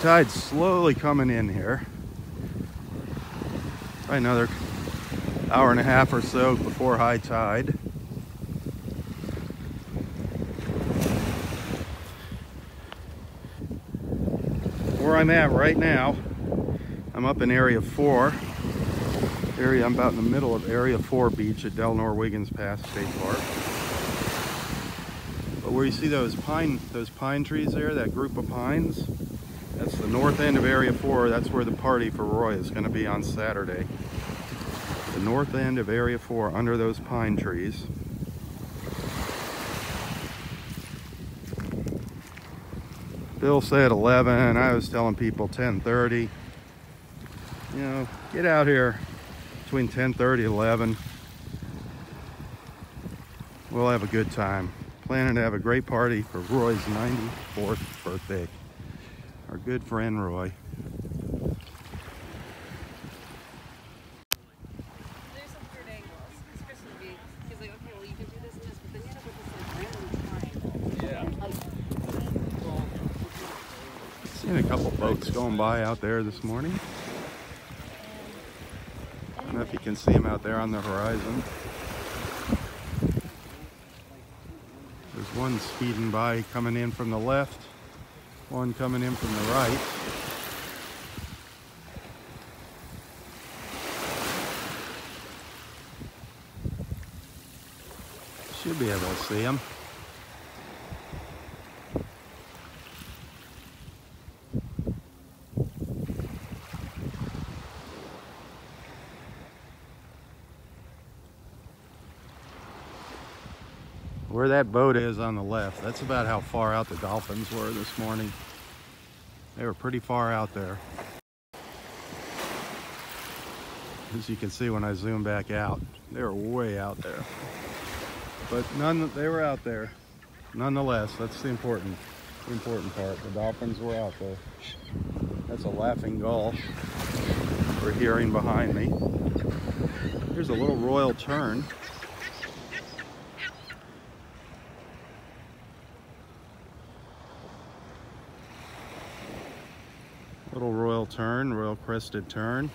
Tide's slowly coming in here. Probably another hour and a half or so before high tide. Where I'm at right now, I'm up in Area 4. I'm about in the middle of Area 4 beach at Del Nor-Wiggins Pass State Park. But where you see those pine trees there, that group of pines, that's the north end of Area 4. That's where the party for Roy is going to be on Saturday. The north end of Area 4, under those pine trees. Bill said 11. I was telling people 10:30. You know, get out here between 10:30 and 11. We'll have a good time. Planning to have a great party for Roy's 94th birthday. Our good friend Roy. There's some weird angles. Especially he's like, okay, well you can do this and this, but then you end up with this like random triangle. Yeah. Seen a couple boats going by out there this morning. I don't know if you can see them out there on the horizon. There's one speeding by coming in from the left. One coming in from the right. Should be able to see them. Where that boat is on the left, that's about how far out the dolphins were this morning. They were pretty far out there. As you can see when I zoom back out, they were way out there. But they were out there. Nonetheless, that's the important part. The dolphins were out there. That's a laughing gull we're hearing behind me. Here's a little royal tern. Little royal tern, royal crested tern.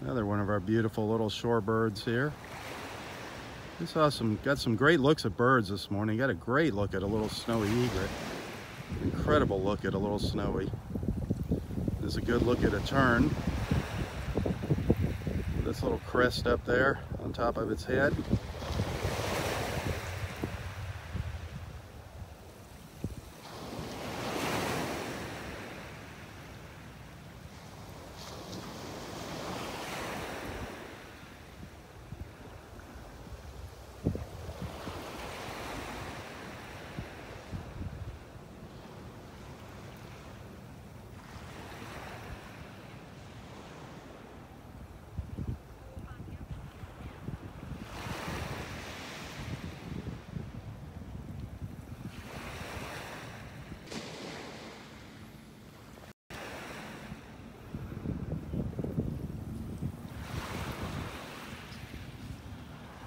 Another one of our beautiful little shorebirds here. We got some great looks at birds this morning. Got a great look at a little snowy egret. Incredible look at a little snowy. There's a good look at a tern. This little crest up there on top of its head.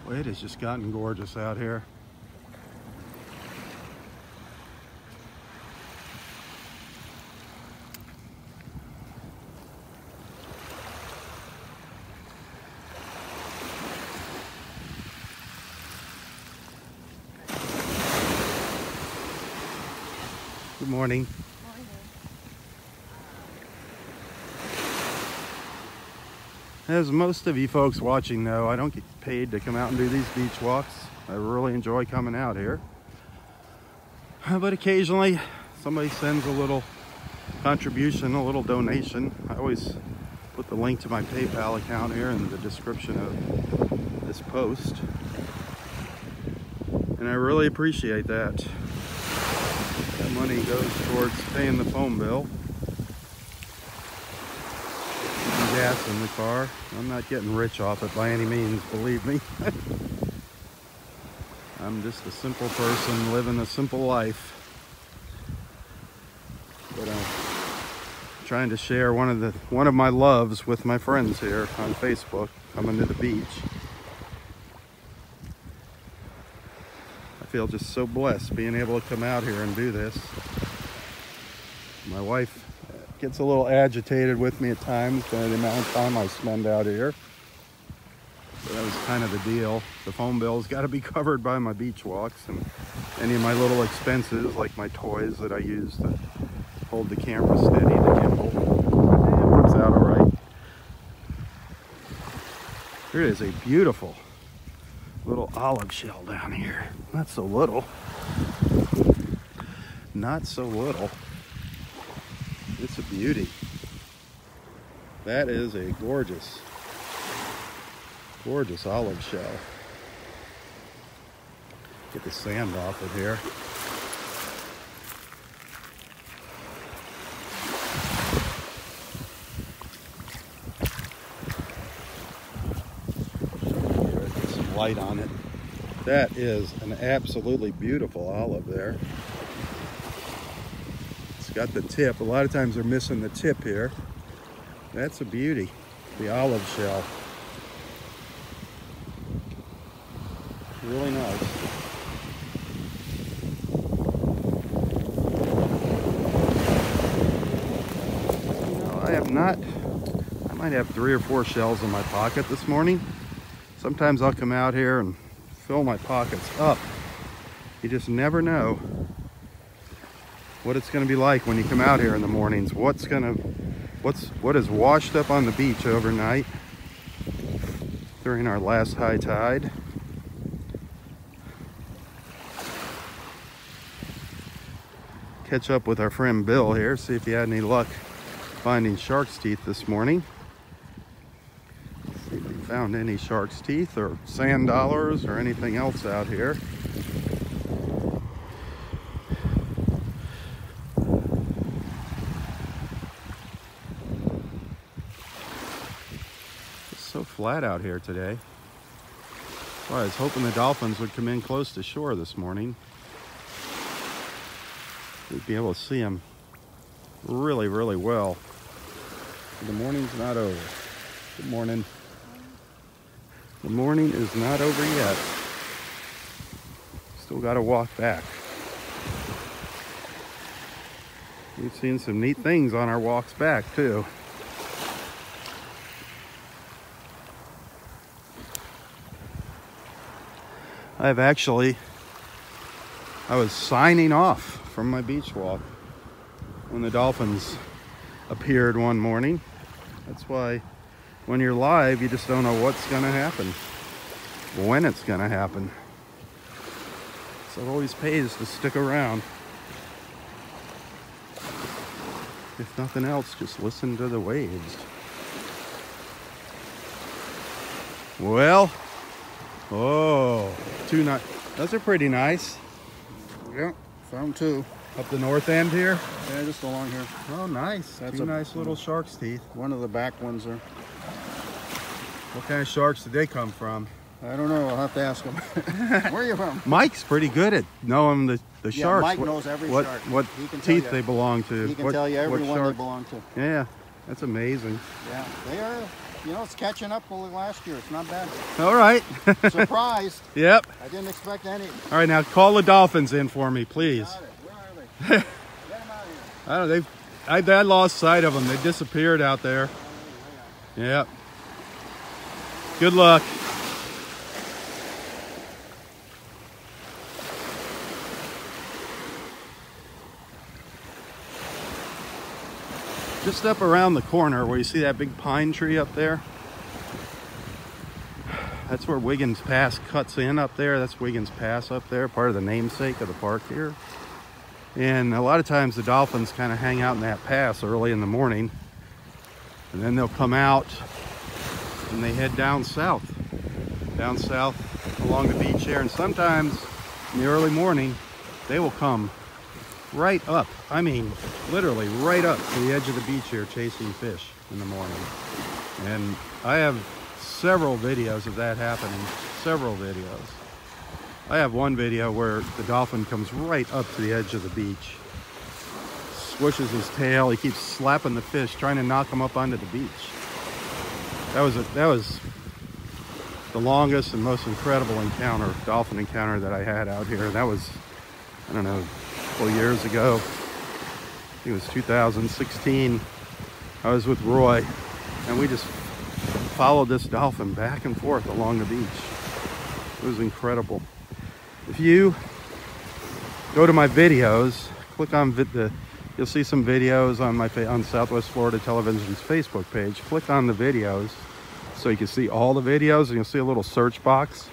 Well, it has just gotten gorgeous out here. Good morning. As most of you folks watching know, I don't get paid to come out and do these beach walks. I really enjoy coming out here. But occasionally somebody sends a little contribution, a little donation. I always put the link to my PayPal account here in the description of this post. And I really appreciate that. That money goes towards paying the phone bill. Gas in the car. I'm not getting rich off it by any means, believe me. I'm just a simple person living a simple life. But I'm trying to share one of my loves with my friends here on Facebook, coming to the beach. I feel just so blessed being able to come out here and do this. My wife gets a little agitated with me at times by the amount of time I spend out here. So that was kind of the deal. The phone bill's got to be covered by my beach walks and any of my little expenses, like my toys that I use to hold the camera steady, the gimbal. It works out all right. There is a beautiful little olive shell down here. Not so little. Not so little. It's a beauty. That is a gorgeous, gorgeous olive shell. Get the sand off of here. Get some light on it. That is an absolutely beautiful olive there. Got the tip. A lot of times they're missing the tip here. That's a beauty. The olive shell. Really nice. You know, I might have 3 or 4 shells in my pocket this morning. Sometimes I'll come out here and fill my pockets up. You just never know what it's going to be like when you come out here in the mornings. What is washed up on the beach overnight during our last high tide. Catch up with our friend Bill here, see if he had any luck finding shark's teeth this morning. See if he found any shark's teeth or sand dollars or anything else out here. It's so flat out here today. Well, I was hoping the dolphins would come in close to shore this morning. We'd be able to see them really, really well. The morning's not over. Good morning. The morning is not over yet. Still got to walk back. We've seen some neat things on our walks back too. I was signing off from my beach walk when the dolphins appeared one morning. That's why when you're live, you just don't know what's going to happen, when it's going to happen. So it always pays to stick around. If nothing else, just listen to the waves. Well, oh, those are pretty nice. Yeah, found two. Up the north end here? Yeah, just along here. Oh, nice. That's two a nice little shark's teeth. One of the back ones there. What kind of sharks did they come from? I don't know. I'll have to ask him. Where are you from? Mike's pretty good at knowing the Yeah, sharks. Mike knows every shark. What He can tell teeth you. they belong to. He can what, tell you every what one they shark. belong to. Yeah, that's amazing. Yeah, they are. You know, it's catching up with last year. It's not bad. All right. Surprised. Yep. I didn't expect any. All right, now call the dolphins in for me, please. Got it. Where are they? Get them out of here. I don't know. I lost sight of them. They disappeared out there. Yep. Good luck. Just up around the corner where you see that big pine tree up there, that's where Wiggins Pass cuts in up there. That's Wiggins Pass up there, part of the namesake of the park here. And a lot of times the dolphins kind of hang out in that pass early in the morning, and then they'll come out and they head down south along the beach here. And sometimes in the early morning, they will come right up, I mean literally right up to the edge of the beach here chasing fish in the morning. And I have several videos of that happening, several videos. I have one video where the dolphin comes right up to the edge of the beach, swishes his tail, he keeps slapping the fish, trying to knock them up onto the beach. That was the longest and most incredible dolphin encounter that I had out here. That was, I don't know, a couple years ago. I think it was 2016. I was with Roy, and we just followed this dolphin back and forth along the beach. It was incredible. If you go to my videos, click on you'll see some videos on Southwest Florida Television's Facebook page. Click on the videos so you can see all the videos, and you'll see a little search box.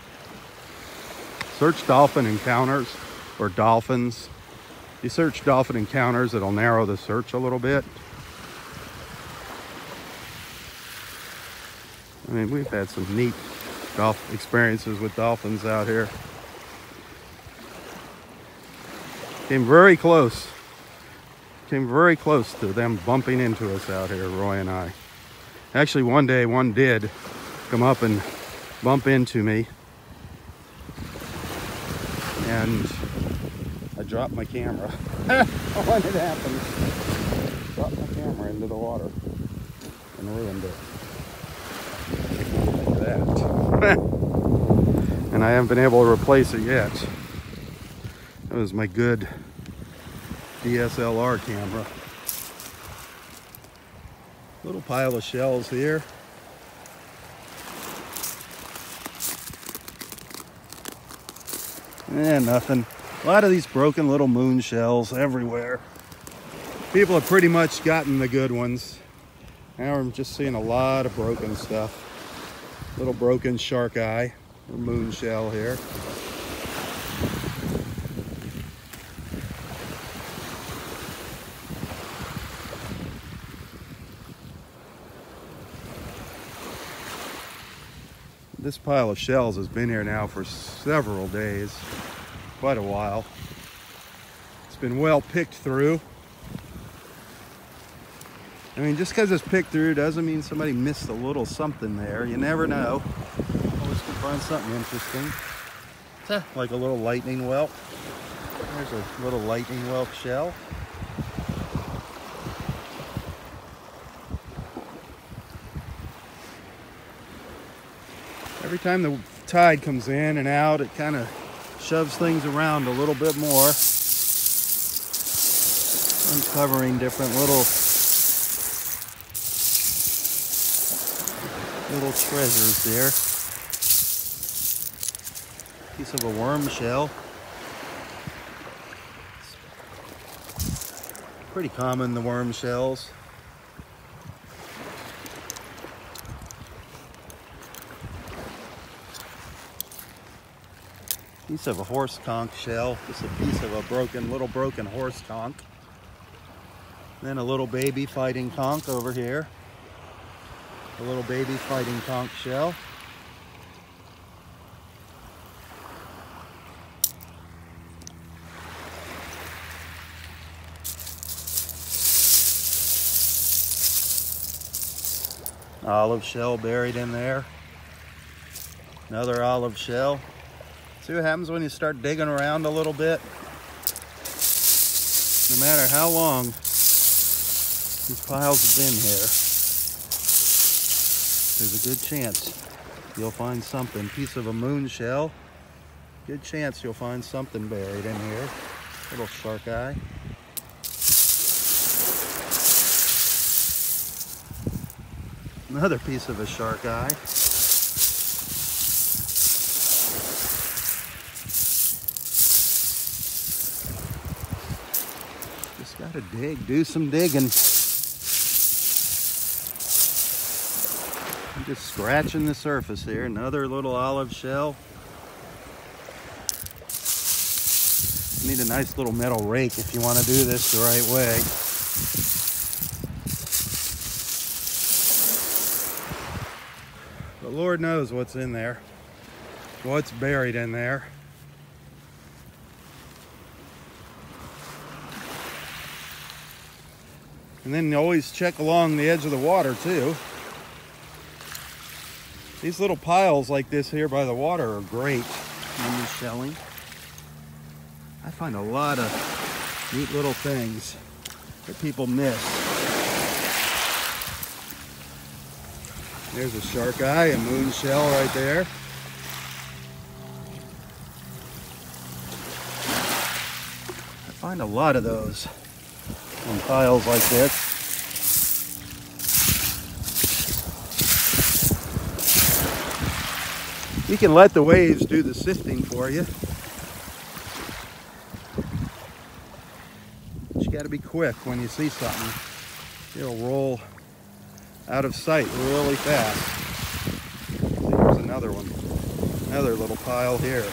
Search dolphin encounters or dolphins. If you search dolphin encounters, it'll narrow the search a little bit. I mean, we've had some neat experiences with dolphins out here. Came very close to them bumping into us out here, Roy and I. Actually, one day, one did come up and bump into me. And I dropped my camera. When it happened, dropped my camera into the water and ruined it. Like that. And I haven't been able to replace it yet. That was my good DSLR camera. Little pile of shells here. Nothing. A lot of these broken little moon shells everywhere. People have pretty much gotten the good ones. Now I'm just seeing a lot of broken stuff. Little broken shark eye or moon shell here. This pile of shells has been here now for several days, quite a while. It's been well picked through. I mean, just because it's picked through doesn't mean somebody missed a little something there. You never know. Always can find something interesting. Like a little lightning whelk. There's a little lightning whelk shell. Every time the tide comes in and out, it kind of shoves things around a little bit more. Uncovering different little treasures there. Piece of a worm shell. It's pretty common, the worm shells. Piece of a horse conch shell. Just a piece of a little broken horse conch. Then a little baby fighting conch over here. A little baby fighting conch shell. Olive shell buried in there. Another olive shell. See what happens when you start digging around a little bit? No matter how long these piles have been here, there's a good chance you'll find something. Piece of a moon shell. Good chance you'll find something buried in here. Little shark eye. Another piece of a shark eye. Just gotta dig, do some digging. I'm just scratching the surface here. Another little olive shell. You need a nice little metal rake if you want to do this the right way. But Lord knows what's in there, what's buried in there. And then you always check along the edge of the water too. These little piles like this here by the water are great when you're shelling. I find a lot of neat little things that people miss. There's a shark eye, a moon shell right there. I find a lot of those on piles like this. You can let the waves do the sifting for you. But you gotta be quick when you see something. It'll roll out of sight really fast. There's another one. Another little pile here.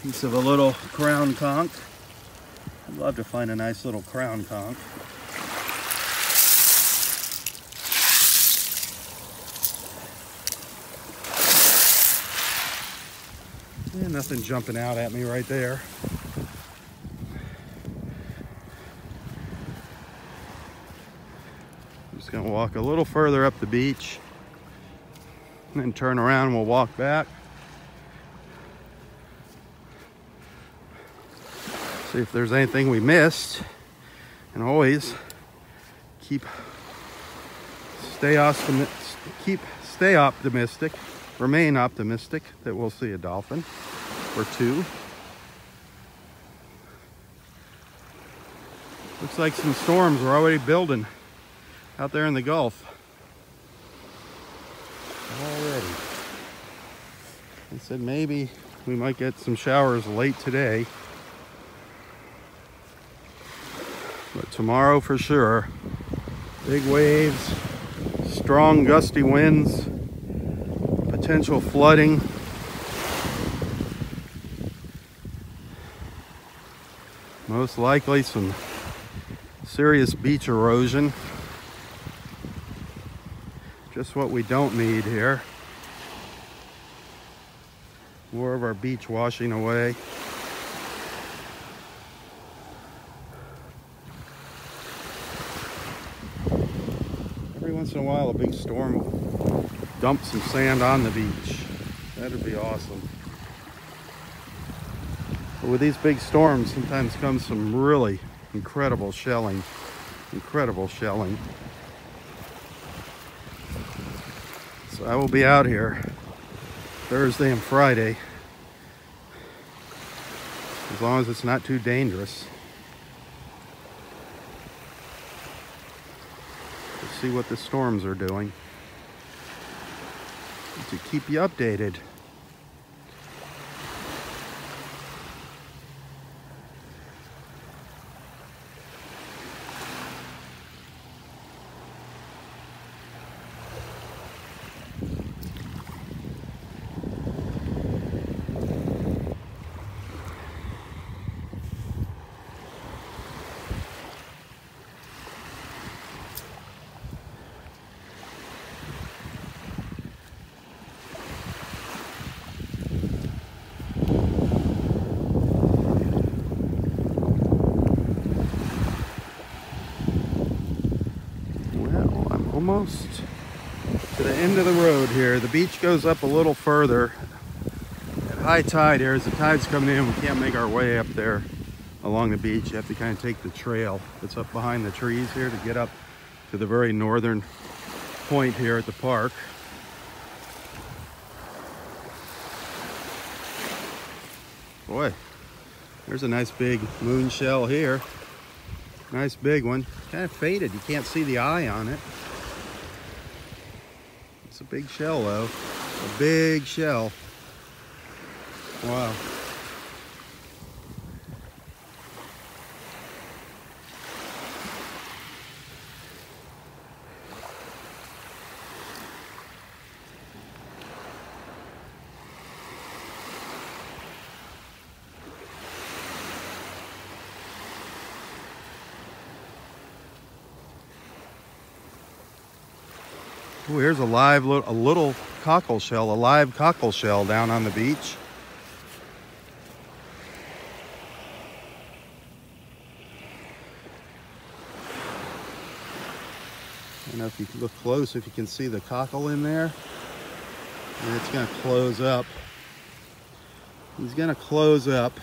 Piece of a little crown conch. I'd love to find a nice little crown conch. Yeah, nothing jumping out at me right there. I'm just gonna walk a little further up the beach and then turn around and we'll walk back. See if there's anything we missed, and always stay optimistic, remain optimistic that we'll see a dolphin or two. Looks like some storms are already building out there in the Gulf already. I said maybe we might get some showers late today. But tomorrow for sure, big waves, strong gusty winds, potential flooding. Most likely some Serious beach erosion. Just what we don't need here. More of our beach washing away. Every once in a while, a big storm will dump some sand on the beach. That'd be awesome. But with these big storms, sometimes comes some really incredible shelling. Incredible shelling. So I will be out here Thursday and Friday, as long as it's not too dangerous. We'll see what the storms are doing to keep you updated. Almost to the end of the road here. The beach goes up a little further at high tide here. As the tide's coming in, we can't make our way up there along the beach. You have to kind of take the trail that's up behind the trees here to get up to the very northern point here at the park. Boy, there's a nice big moon shell here. Nice big one. Kind of faded. You can't see the eye on it. It's a big shell though. A big shell. Wow. Oh, here's a little cockle shell, a live cockle shell down on the beach. I don't know if you can look close, if you can see the cockle in there. And it's going to close up. He's going to close up.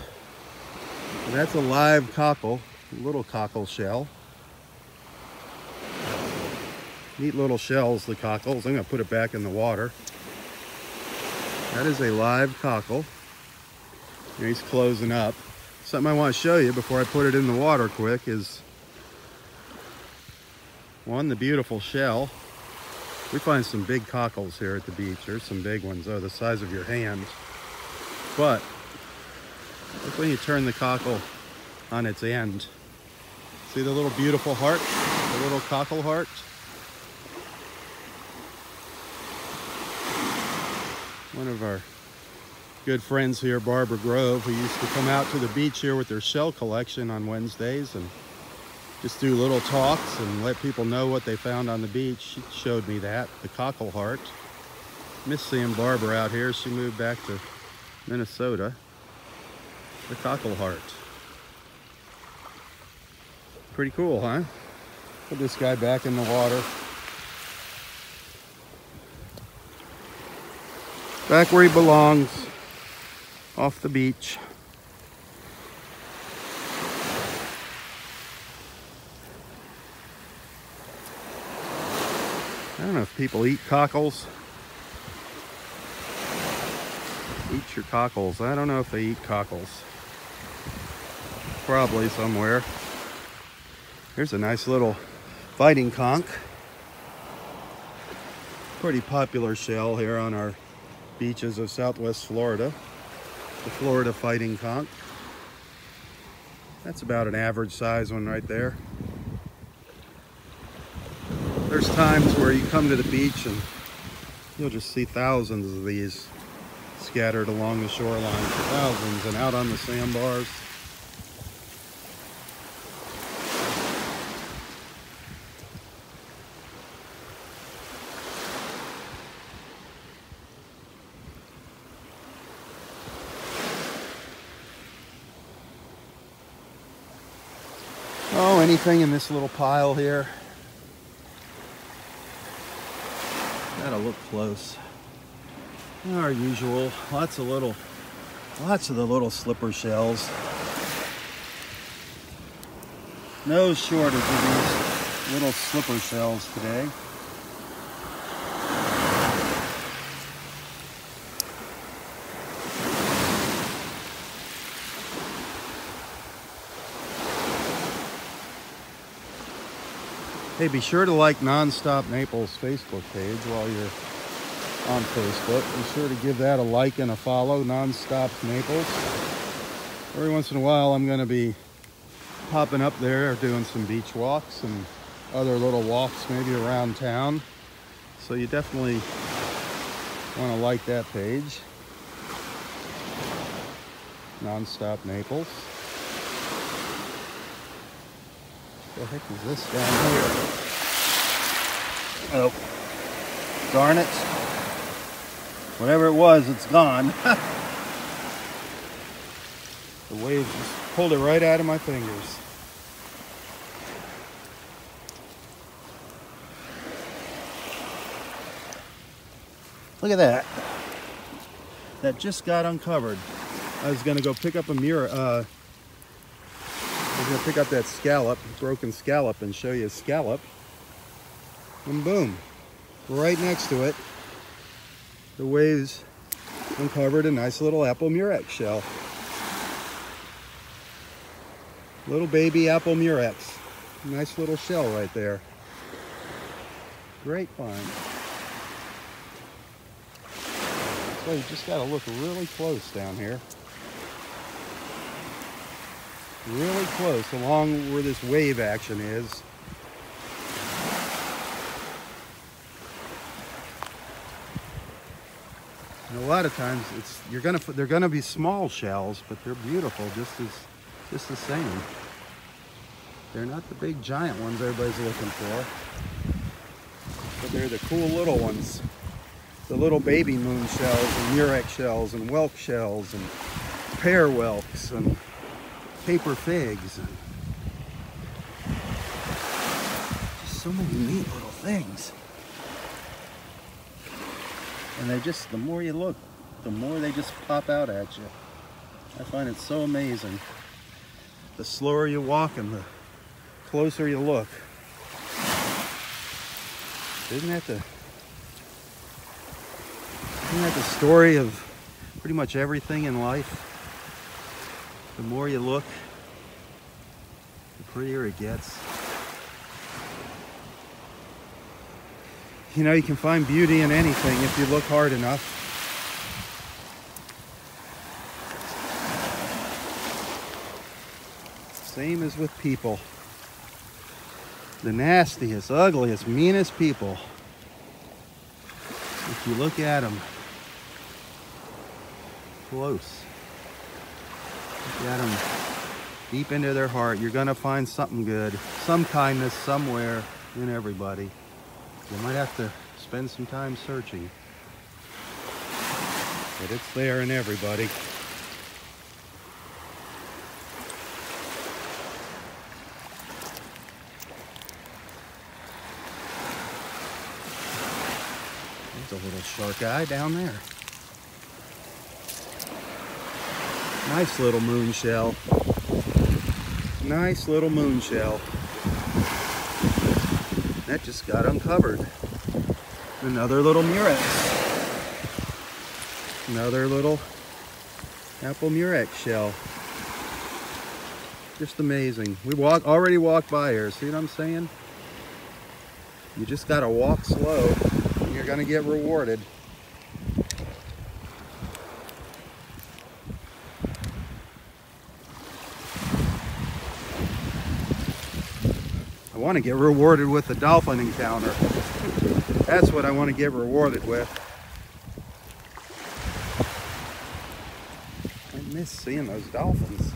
And that's a live cockle, a little cockle shell. Neat little shells, the cockles. I'm going to put it back in the water. That is a live cockle. And he's closing up. Something I want to show you before I put it in the water quick is, one, the beautiful shell. We find some big cockles here at the beach. There's some big ones, the size of your hand. But look when you turn the cockle on its end. See the little beautiful heart? The little cockle heart? One of our good friends here, Barbara Grove, who used to come out to the beach here with their shell collection on Wednesdays and just do little talks and let people know what they found on the beach. She showed me that, the cockle heart. Miss seeing Barbara out here. She moved back to Minnesota. The cockle heart. Pretty cool, huh? Put this guy back in the water. Back where he belongs, off the beach. I don't know if people eat cockles. Eat your cockles. I don't know if they eat cockles. Probably somewhere. Here's a nice little fighting conch. Pretty popular shell here on our beaches of Southwest Florida. The Florida fighting conch. That's about an average size one right there. There's times where you come to the beach and you'll just see thousands of these scattered along the shoreline. Thousands, and out on the sandbars. Oh, anything in this little pile here. Gotta look close. Our usual, lots of the little slipper shells. No shortage of these little slipper shells today. Hey, be sure to like Nonstop Naples Facebook page while you're on Facebook. Be sure to give that a like and a follow, Nonstop Naples. Every once in a while I'm going to be popping up there doing some beach walks and other little walks maybe around town. So you definitely want to like that page. Nonstop Naples. What the heck is this down here? Oh, darn it. Whatever it was, it's gone. The wave just pulled it right out of my fingers. Look at that. That just got uncovered. I was gonna go pick up a mirror. I was gonna pick up that scallop, broken scallop, and show you a scallop. And boom, right next to it, the waves uncovered a nice little apple murex shell. Little baby apple murex. Nice little shell right there. Great find. So you just gotta look really close down here. Really close along where this wave action is. And a lot of times they're gonna be small shells, but they're beautiful just the same. They're not the big giant ones everybody's looking for, but they're the cool little ones. The little baby moon shells and murex shells and whelk shells and pear whelks and paper figs and just so many neat little things. And they just, the more you look, the more they just pop out at you. I find it so amazing. The slower you walk and the closer you look. Isn't that the story of pretty much everything in life? The more you look, the prettier it gets. You know, you can find beauty in anything if you look hard enough. Same as with people. The nastiest, ugliest, meanest people. If you look at them close, look at them deep into their heart, you're gonna find something good, some kindness somewhere in everybody. You might have to spend some time searching, but it's there in everybody. There's a little shark eye down there. Nice little moon shell. Nice little moon shell. That just got uncovered. Another little murex. Another little apple murex shell. Just amazing. We already walked by here. See what I'm saying? You just gotta walk slow and you're gonna get rewarded. I want to get rewarded with a dolphin encounter. That's what I want to get rewarded with. I miss seeing those dolphins.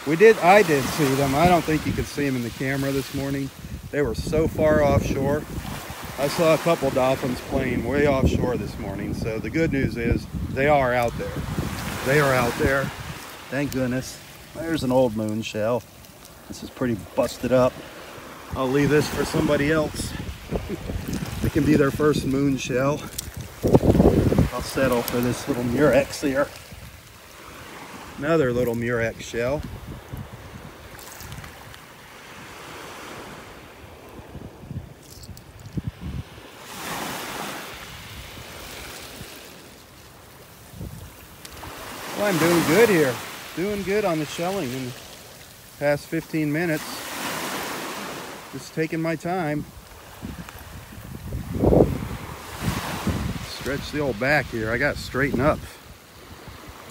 I did see them. I don't think you could see them in the camera this morning. They were so far offshore. I saw a couple dolphins playing way offshore this morning. So the good news is they are out there. They are out there. Thank goodness. There's an old moon shell. This is pretty busted up. I'll leave this for somebody else. It can be their first moon shell. I'll settle for this little murex here. Another little murex shell. Well, I'm doing good here. Doing good on the shelling in the past 15 minutes. Just taking my time. Stretch the old back here. I got to straighten up.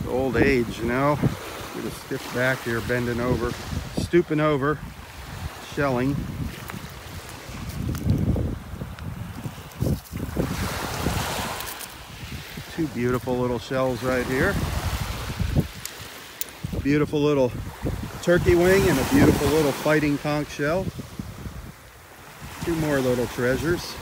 The old age, you know. Get a stiff back here, bending over, stooping over, shelling. Two beautiful little shells right here. Beautiful little turkey wing and a beautiful little fighting conch shell. Two more little treasures.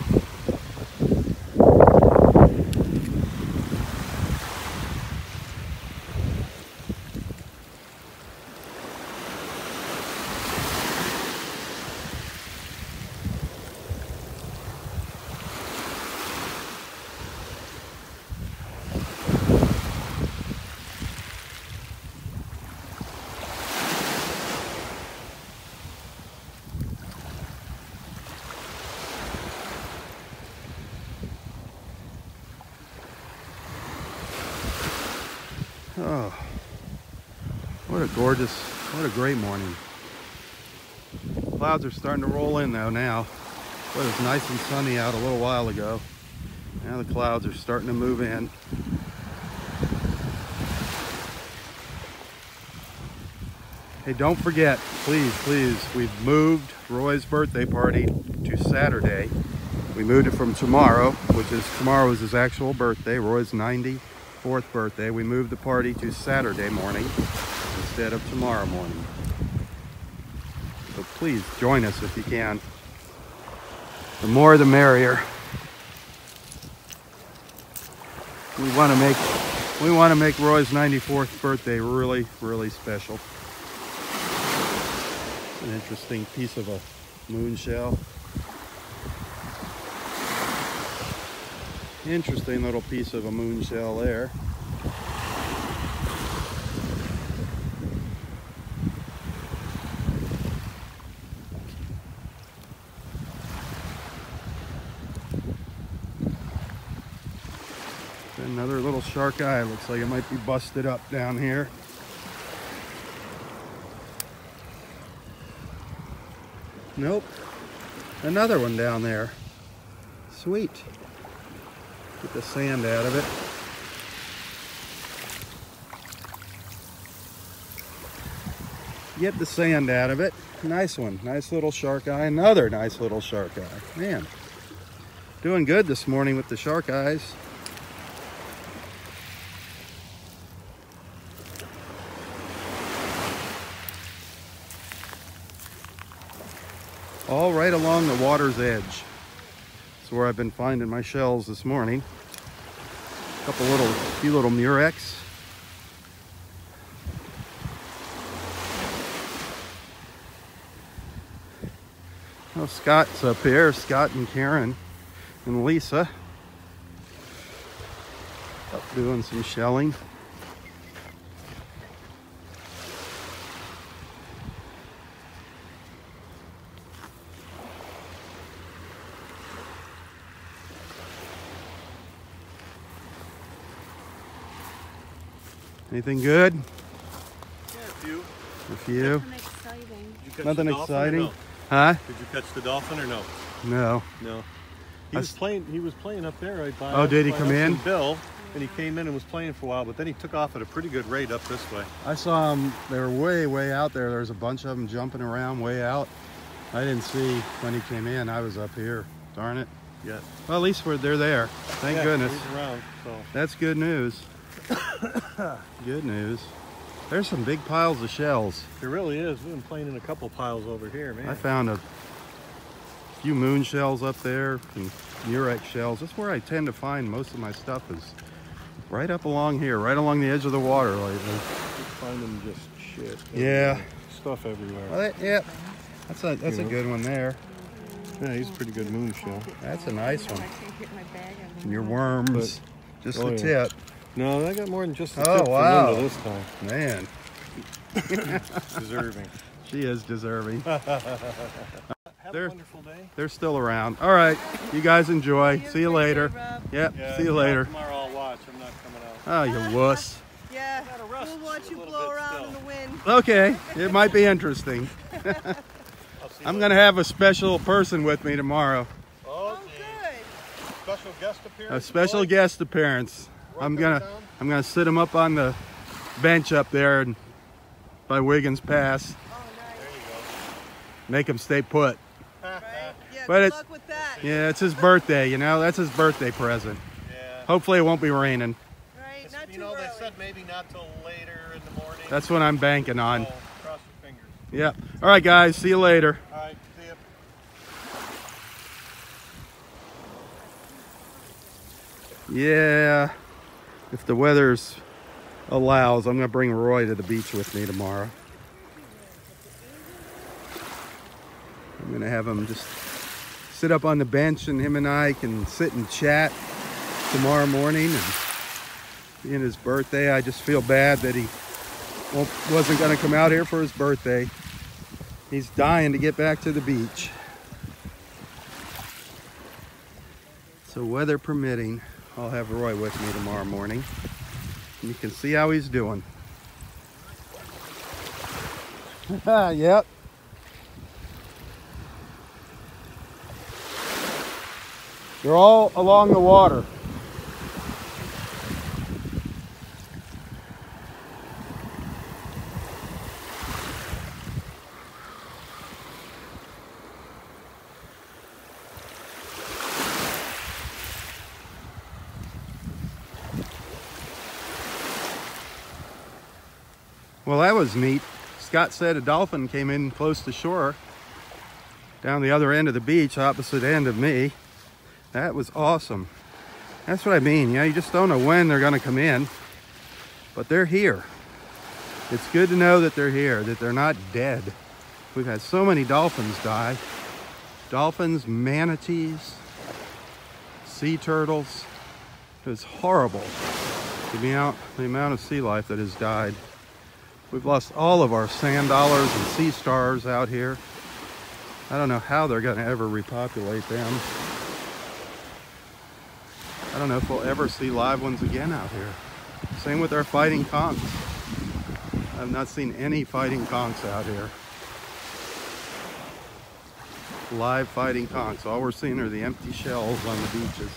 Oh, what a gorgeous, what a great morning. Clouds are starting to roll in though now. It was nice and sunny out a little while ago. Now the clouds are starting to move in. Hey, don't forget, please, we've moved Roy's birthday party to Saturday. We moved it from tomorrow, tomorrow is his actual birthday, Roy's 94th birthday. We moved the party to Saturday morning instead of tomorrow morning. So please join us if you can. The more the merrier. We want to make Roy's 94th birthday really, really special. An interesting piece of a moon shell. Interesting little piece of a moon shell there. Another little shark eye. Looks like it might be busted up down here. Nope. Another one down there. Sweet. Get the sand out of it. Get the sand out of it. Nice one. Nice little shark eye. Another nice little shark eye. Man. Doing good this morning with the shark eyes. All right along the water's edge. That's where I've been finding my shells this morning. A few little murex. Oh, Scott's up here. Scott and Karen and Lisa up doing some shelling. Anything good? Yeah, a few. A few? Nothing exciting. Did you catch Nothing the dolphin or exciting? no? Huh? Did you catch the dolphin or no? No. No. He was playing up there right by Oh, us, did he by come us in? and Bill, and he came in and was playing for a while, but then he took off at a pretty good rate up this way. I saw them. They were way out there. There was a bunch of them jumping around way out. I didn't see when he came in. I was up here. Darn it. Yeah. Well, at least they're there. Thank goodness. He's around, so. That's good news. Good news. There's some big piles of shells. There really is. We've been playing in a couple piles over here, man. I found a few moon shells up there and murex shells. That's where I tend to find most of my stuff, is right up along here, right along the edge of the water lately. Just finding just shit. Yeah. stuff everywhere. Well, yeah, that's a good one there. Yeah, he's a pretty good moonshell. That's a nice one. I can't get my bag on And your worms, just oh, the yeah. tip. No, I got more than just the Oh, tip wow. for Linda this time. Man, Deserving. she is deserving. Have They're- a wonderful day. They're still around. All right, you guys enjoy. See you later. Yep, Yeah, see you later. Tomorrow I'll watch. I'm not coming out. Oh, you wuss. Yeah, Gotta rest we'll watch a you little blow bit around still. in the wind. Okay, it might be interesting. I'll see you I'm later. gonna have a special person with me tomorrow. Oh, Oh, gee. good. Special guest appearance. A special Roy? guest appearance. Write I'm that gonna down. sit him up on the bench up there and by Wiggins Pass. Oh, nice. There you Make him stay put. go. Right? Yeah, But good it's- luck with that. Yeah, it's his birthday. You know, that's his birthday present. Yeah. Hopefully, it won't be raining. Right? It's- Not you too know, early. they said maybe not till later in the morning. That's what I'm banking on. So, cross your fingers. Yep. All right, guys. See you later. All right, see ya. Yeah. If the weather's allows, I'm gonna bring Roy to the beach with me tomorrow. I'm gonna have him just sit up on the bench and him and I can sit and chat tomorrow morning. And being his birthday, I just feel bad that he wasn't gonna come out here for his birthday. He's dying to get back to the beach. So weather permitting, I'll have Roy with me tomorrow morning. And you can see how he's doing. Yep. They're all along the water. Well, that was neat. Scott said a dolphin came in close to shore down the other end of the beach, opposite end of me. That was awesome. That's what I mean. You know, you just don't know when they're going to come in, but they're here. It's good to know that they're here, that they're not dead. We've had so many dolphins die. Dolphins, manatees, sea turtles. It was horrible, the amount of sea life that has died. We've lost all of our sand dollars and sea stars out here. I don't know how they're going to ever repopulate them. I don't know if we'll ever see live ones again out here. Same with our fighting conchs. I've not seen any fighting conchs out here. Live fighting conchs. All we're seeing are the empty shells on the beaches.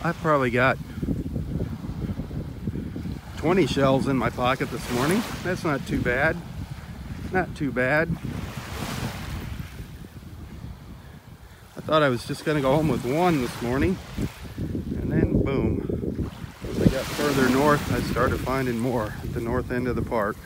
I probably got 20 shells in my pocket this morning. That's not too bad. Not too bad. I thought I was just going to go home with one this morning. And then boom. As I got further north, I started finding more at the north end of the park.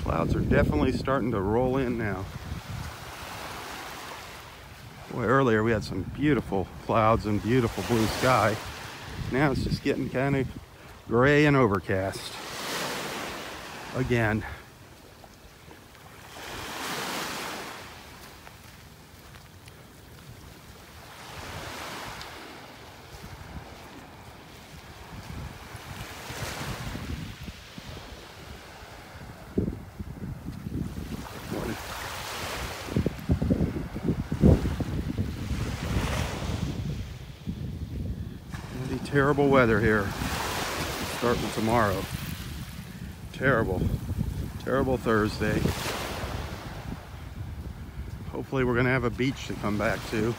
Clouds are definitely starting to roll in now. Boy, earlier we had some beautiful clouds and beautiful blue sky. Now it's just getting kind of gray and overcast again. terrible weather here. Starting tomorrow. Terrible. Terrible Thursday. Hopefully we're gonna have a beach to come back to.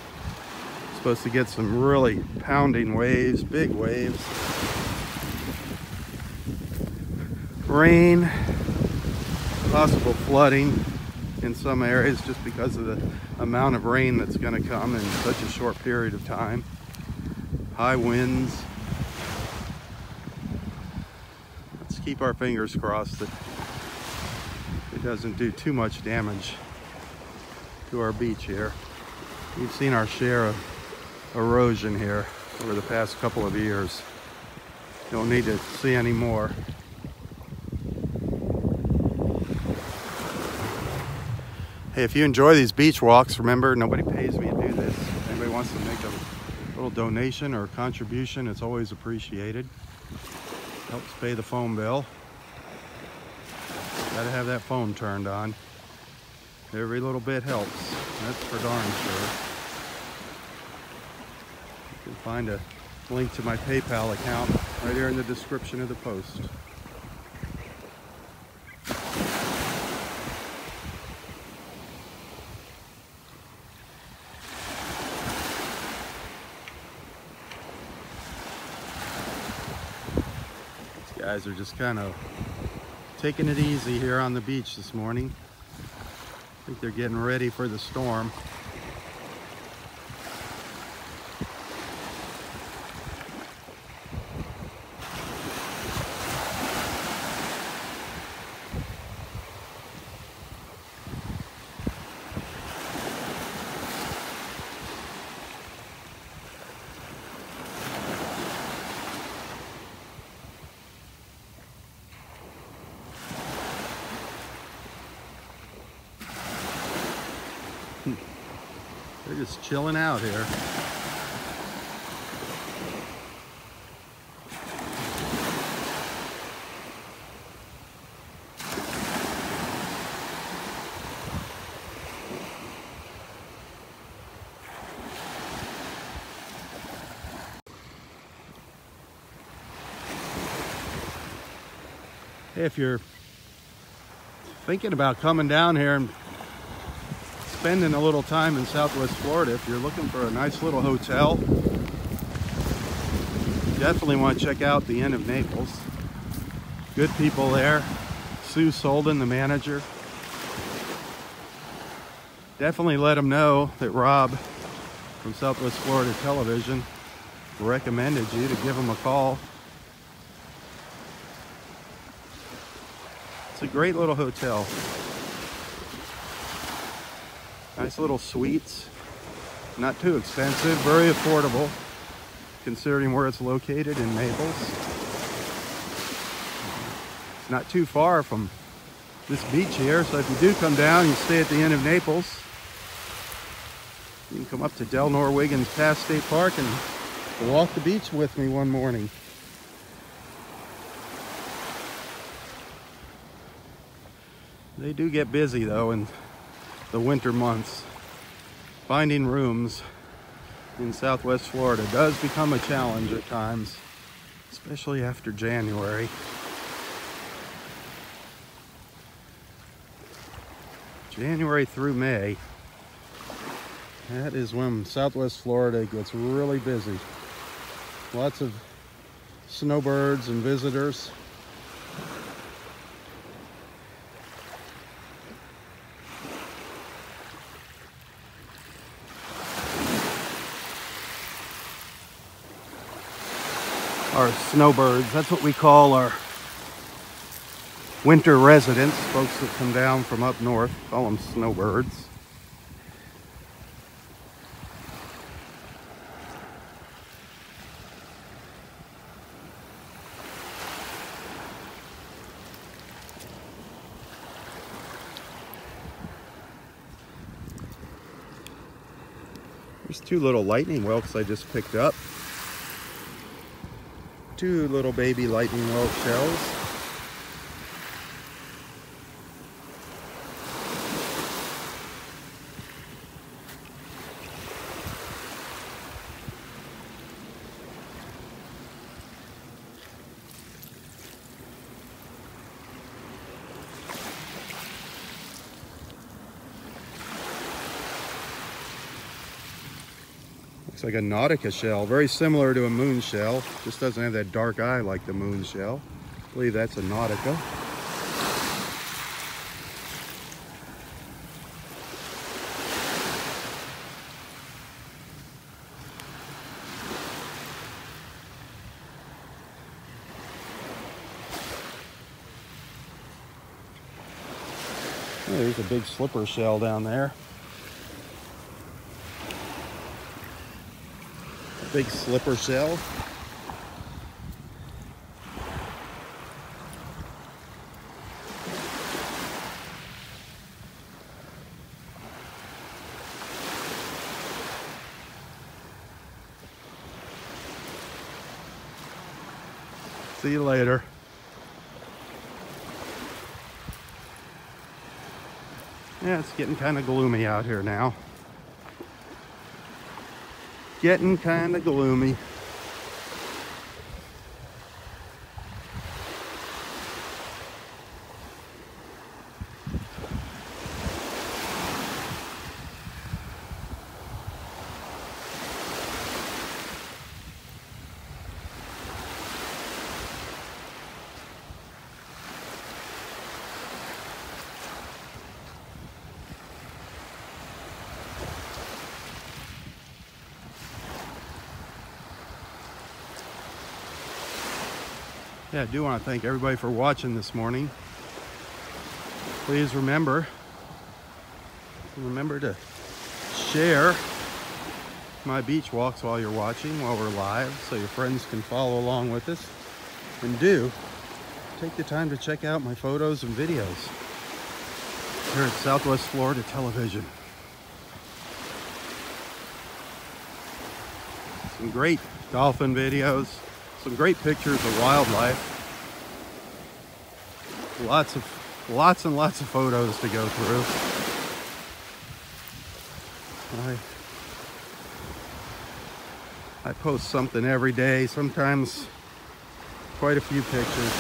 Supposed to get some really pounding waves, big waves. Rain, possible flooding in some areas just because of the amount of rain that's gonna come in such a short period of time. High winds. Let's keep our fingers crossed that it doesn't do too much damage to our beach here. We've seen our share of erosion here over the past couple of years. Don't need to see any more. Hey, if you enjoy these beach walks, remember, nobody pays me to do this. If anybody wants to make a little donation or contribution, it's always appreciated. Helps pay the phone bill. Gotta have that phone turned on. Every little bit helps. That's for darn sure. You can find a link to my PayPal account right here in the description of the post. These guys are just kind of taking it easy here on the beach this morning. I think they're getting ready for the storm. They're just chilling out here. Hey, if you're thinking about coming down here and spending a little time in Southwest Florida, if you're looking for a nice little hotel, definitely want to check out the Inn of Naples. Good people there. Sue Solden, the manager. Definitely let them know that Rob from Southwest Florida Television recommended you to give them a call. It's a great little hotel. Nice little suites, not too expensive, very affordable considering where it's located in Naples. It's not too far from this beach here, so if you do come down, you stay at the Inn of Naples, you can come up to Del Norwigan's Pass State Park and walk the beach with me one morning. They do get busy though in the winter months. Finding rooms in Southwest Florida does become a challenge at times, especially after January. January through May, that is when Southwest Florida gets really busy. Lots of snowbirds and visitors. Our snowbirds, that's what we call our winter residents, folks that come down from up north, call them snowbirds. There's two little lightning whelks I just picked up. Two little baby lightning whelk shells. Looks like a Nautica shell, very similar to a moon shell. Just doesn't have that dark eye like the moon shell. I believe that's a Nautica. Oh, there's a big slipper shell down there. A big slipper shell. See you later. Yeah, it's getting kind of gloomy out here now. Getting kind of gloomy. Yeah, I do want to thank everybody for watching this morning. Please remember to share my beach walks while you're watching, while we're live, so your friends can follow along with us. And do take the time to check out my photos and videos here at Southwest Florida Television. Some great dolphin videos, some great pictures of wildlife, lots and lots of photos to go through. I post something every day, sometimes quite a few pictures,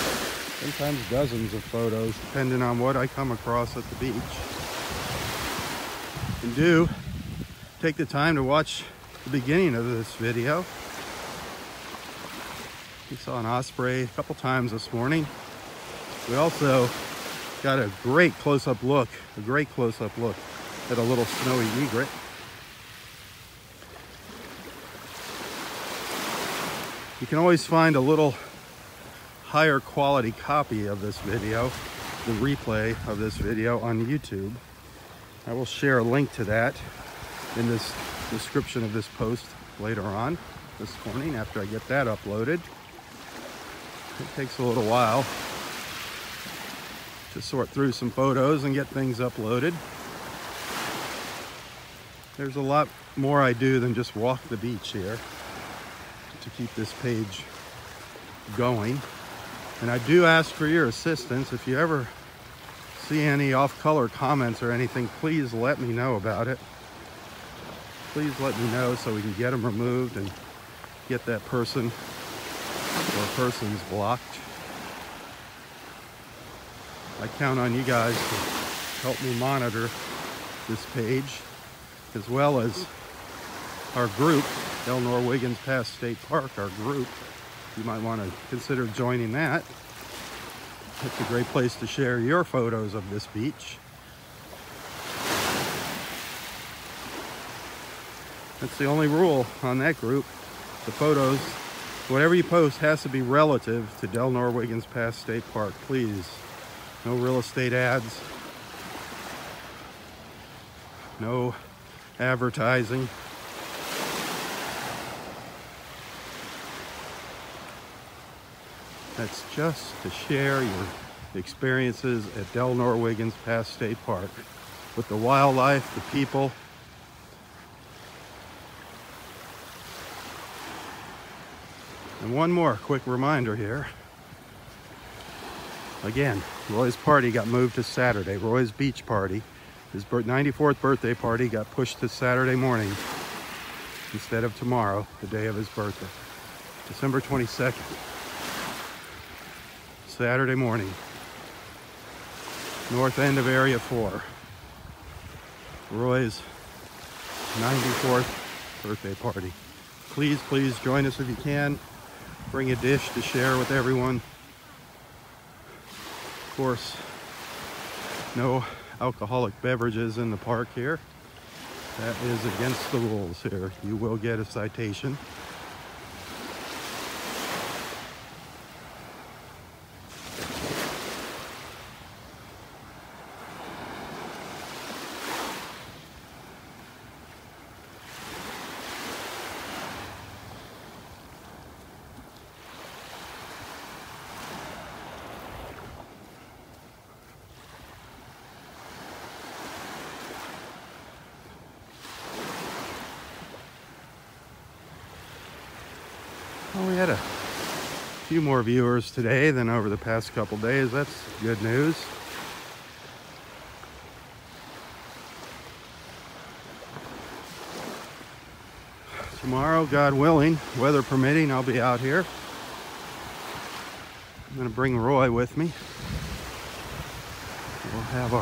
sometimes dozens of photos, depending on what I come across at the beach. And do take the time to watch the beginning of this video. We saw an osprey a couple times this morning. We also got a great close-up look at a little snowy egret. You can always find a little higher quality copy of this video, the replay of this video on YouTube. I will share a link to that in this description of this post later on this morning after I get that uploaded. It takes a little while to sort through some photos and get things uploaded. There's a lot more I do than just walk the beach here to keep this page going. And I do ask for your assistance. If you ever see any off-color comments or anything, please let me know about it. Please let me know so we can get them removed and get that person or persons blocked. I count on you guys to help me monitor this page, as well as our group, Delnor Wiggins Pass State Park, our group. You might want to consider joining that. It's a great place to share your photos of this beach. That's the only rule on that group. The photos, whatever you post, has to be relative to Delnor Wiggins Pass State Park, please. No real estate ads. No advertising. That's just to share your experiences at Delnor Wiggins Pass State Park with the wildlife, the people. And one more quick reminder here. Again, Roy's party got moved to Saturday. Roy's beach party, his 94th birthday party, got pushed to Saturday morning instead of tomorrow, the day of his birthday. December 22nd. Saturday morning. North end of Area 4. Roy's 94th birthday party. please, please join us if you can. Bring a dish to share with everyone. Of course, no alcoholic beverages in the park here. That is against the rules here. You will get a citation. Well, we had a few more viewers today than over the past couple days. That's good news. Tomorrow, God willing, weather permitting, I'll be out here. I'm going to bring Roy with me. We'll have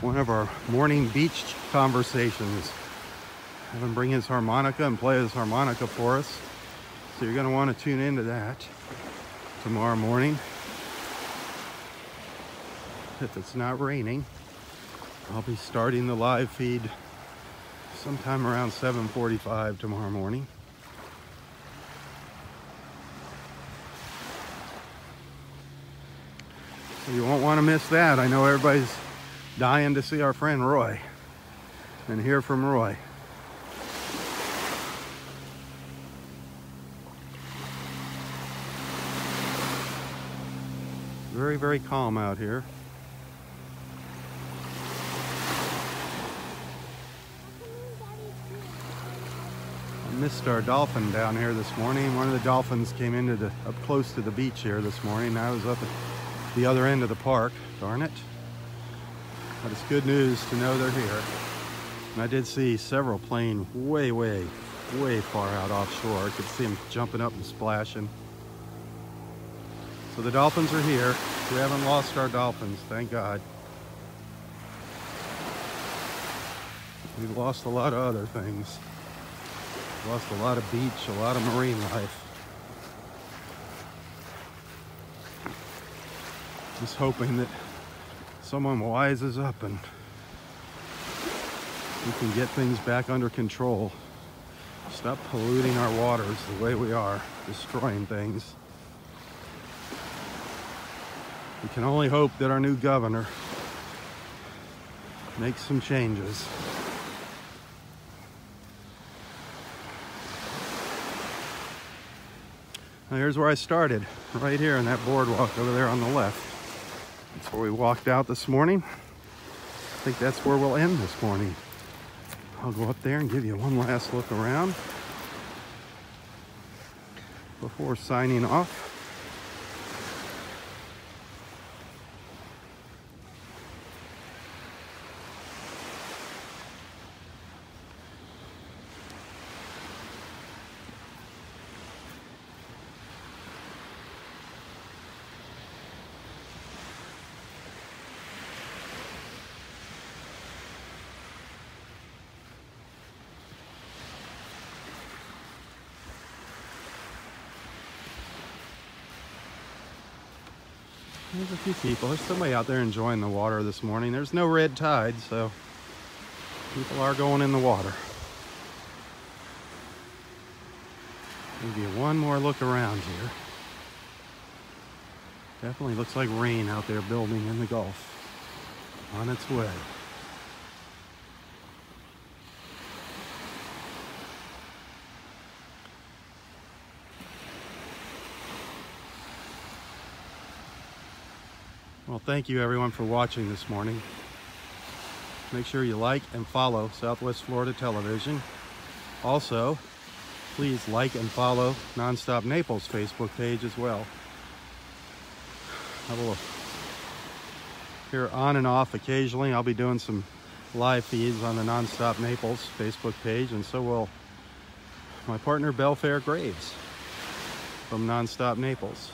one of our morning beach conversations. Have him bring his harmonica and play his harmonica for us. So you're going to want to tune into that tomorrow morning. If it's not raining, I'll be starting the live feed sometime around 7:45 tomorrow morning. So you won't want to miss that. I know everybody's dying to see our friend Roy and hear from Roy. Very, very calm out here. I missed our dolphin down here this morning. One of the dolphins came into up close to the beach here this morning. I was up at the other end of the park. Darn it. But it's good news to know they're here. And I did see several playing way, way, way far out offshore. I could see them jumping up and splashing. So the dolphins are here. We haven't lost our dolphins, thank God. We've lost a lot of other things. Lost a lot of beach, a lot of marine life. Just hoping that someone wises up and we can get things back under control. Stop polluting our waters the way we are, destroying things. We can only hope that our new governor makes some changes. Now here's where I started, right here on that boardwalk over there on the left. That's where we walked out this morning. I think that's where we'll end this morning. I'll go up there and give you one last look around before signing off. There's a few people. There's somebody out there enjoying the water this morning. There's no red tide, so people are going in the water. Give you one more look around here. Definitely looks like rain out there building in the Gulf. On its way. Well, thank you everyone for watching this morning. Make sure you like and follow Southwest Florida Television. Also, please like and follow Nonstop Naples Facebook page as well. I will here on and off occasionally. I'll be doing some live feeds on the Nonstop Naples Facebook page, and so will my partner Belfair Graves from Nonstop Naples.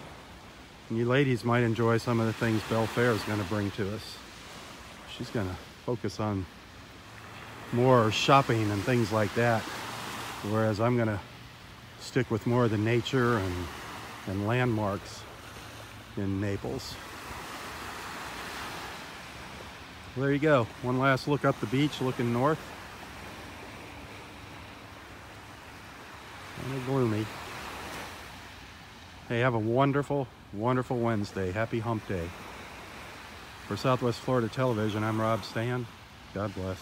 And you ladies might enjoy some of the things Belfair is going to bring to us. She's going to focus on more shopping and things like that, whereas I'm going to stick with more of the nature and landmarks in Naples. Well, there you go. One last look up the beach, looking north. Kind of gloomy. Hey, have a wonderful, wonderful Wednesday. Happy Hump Day. For Southwest Florida Television, I'm Rob Stan. God bless.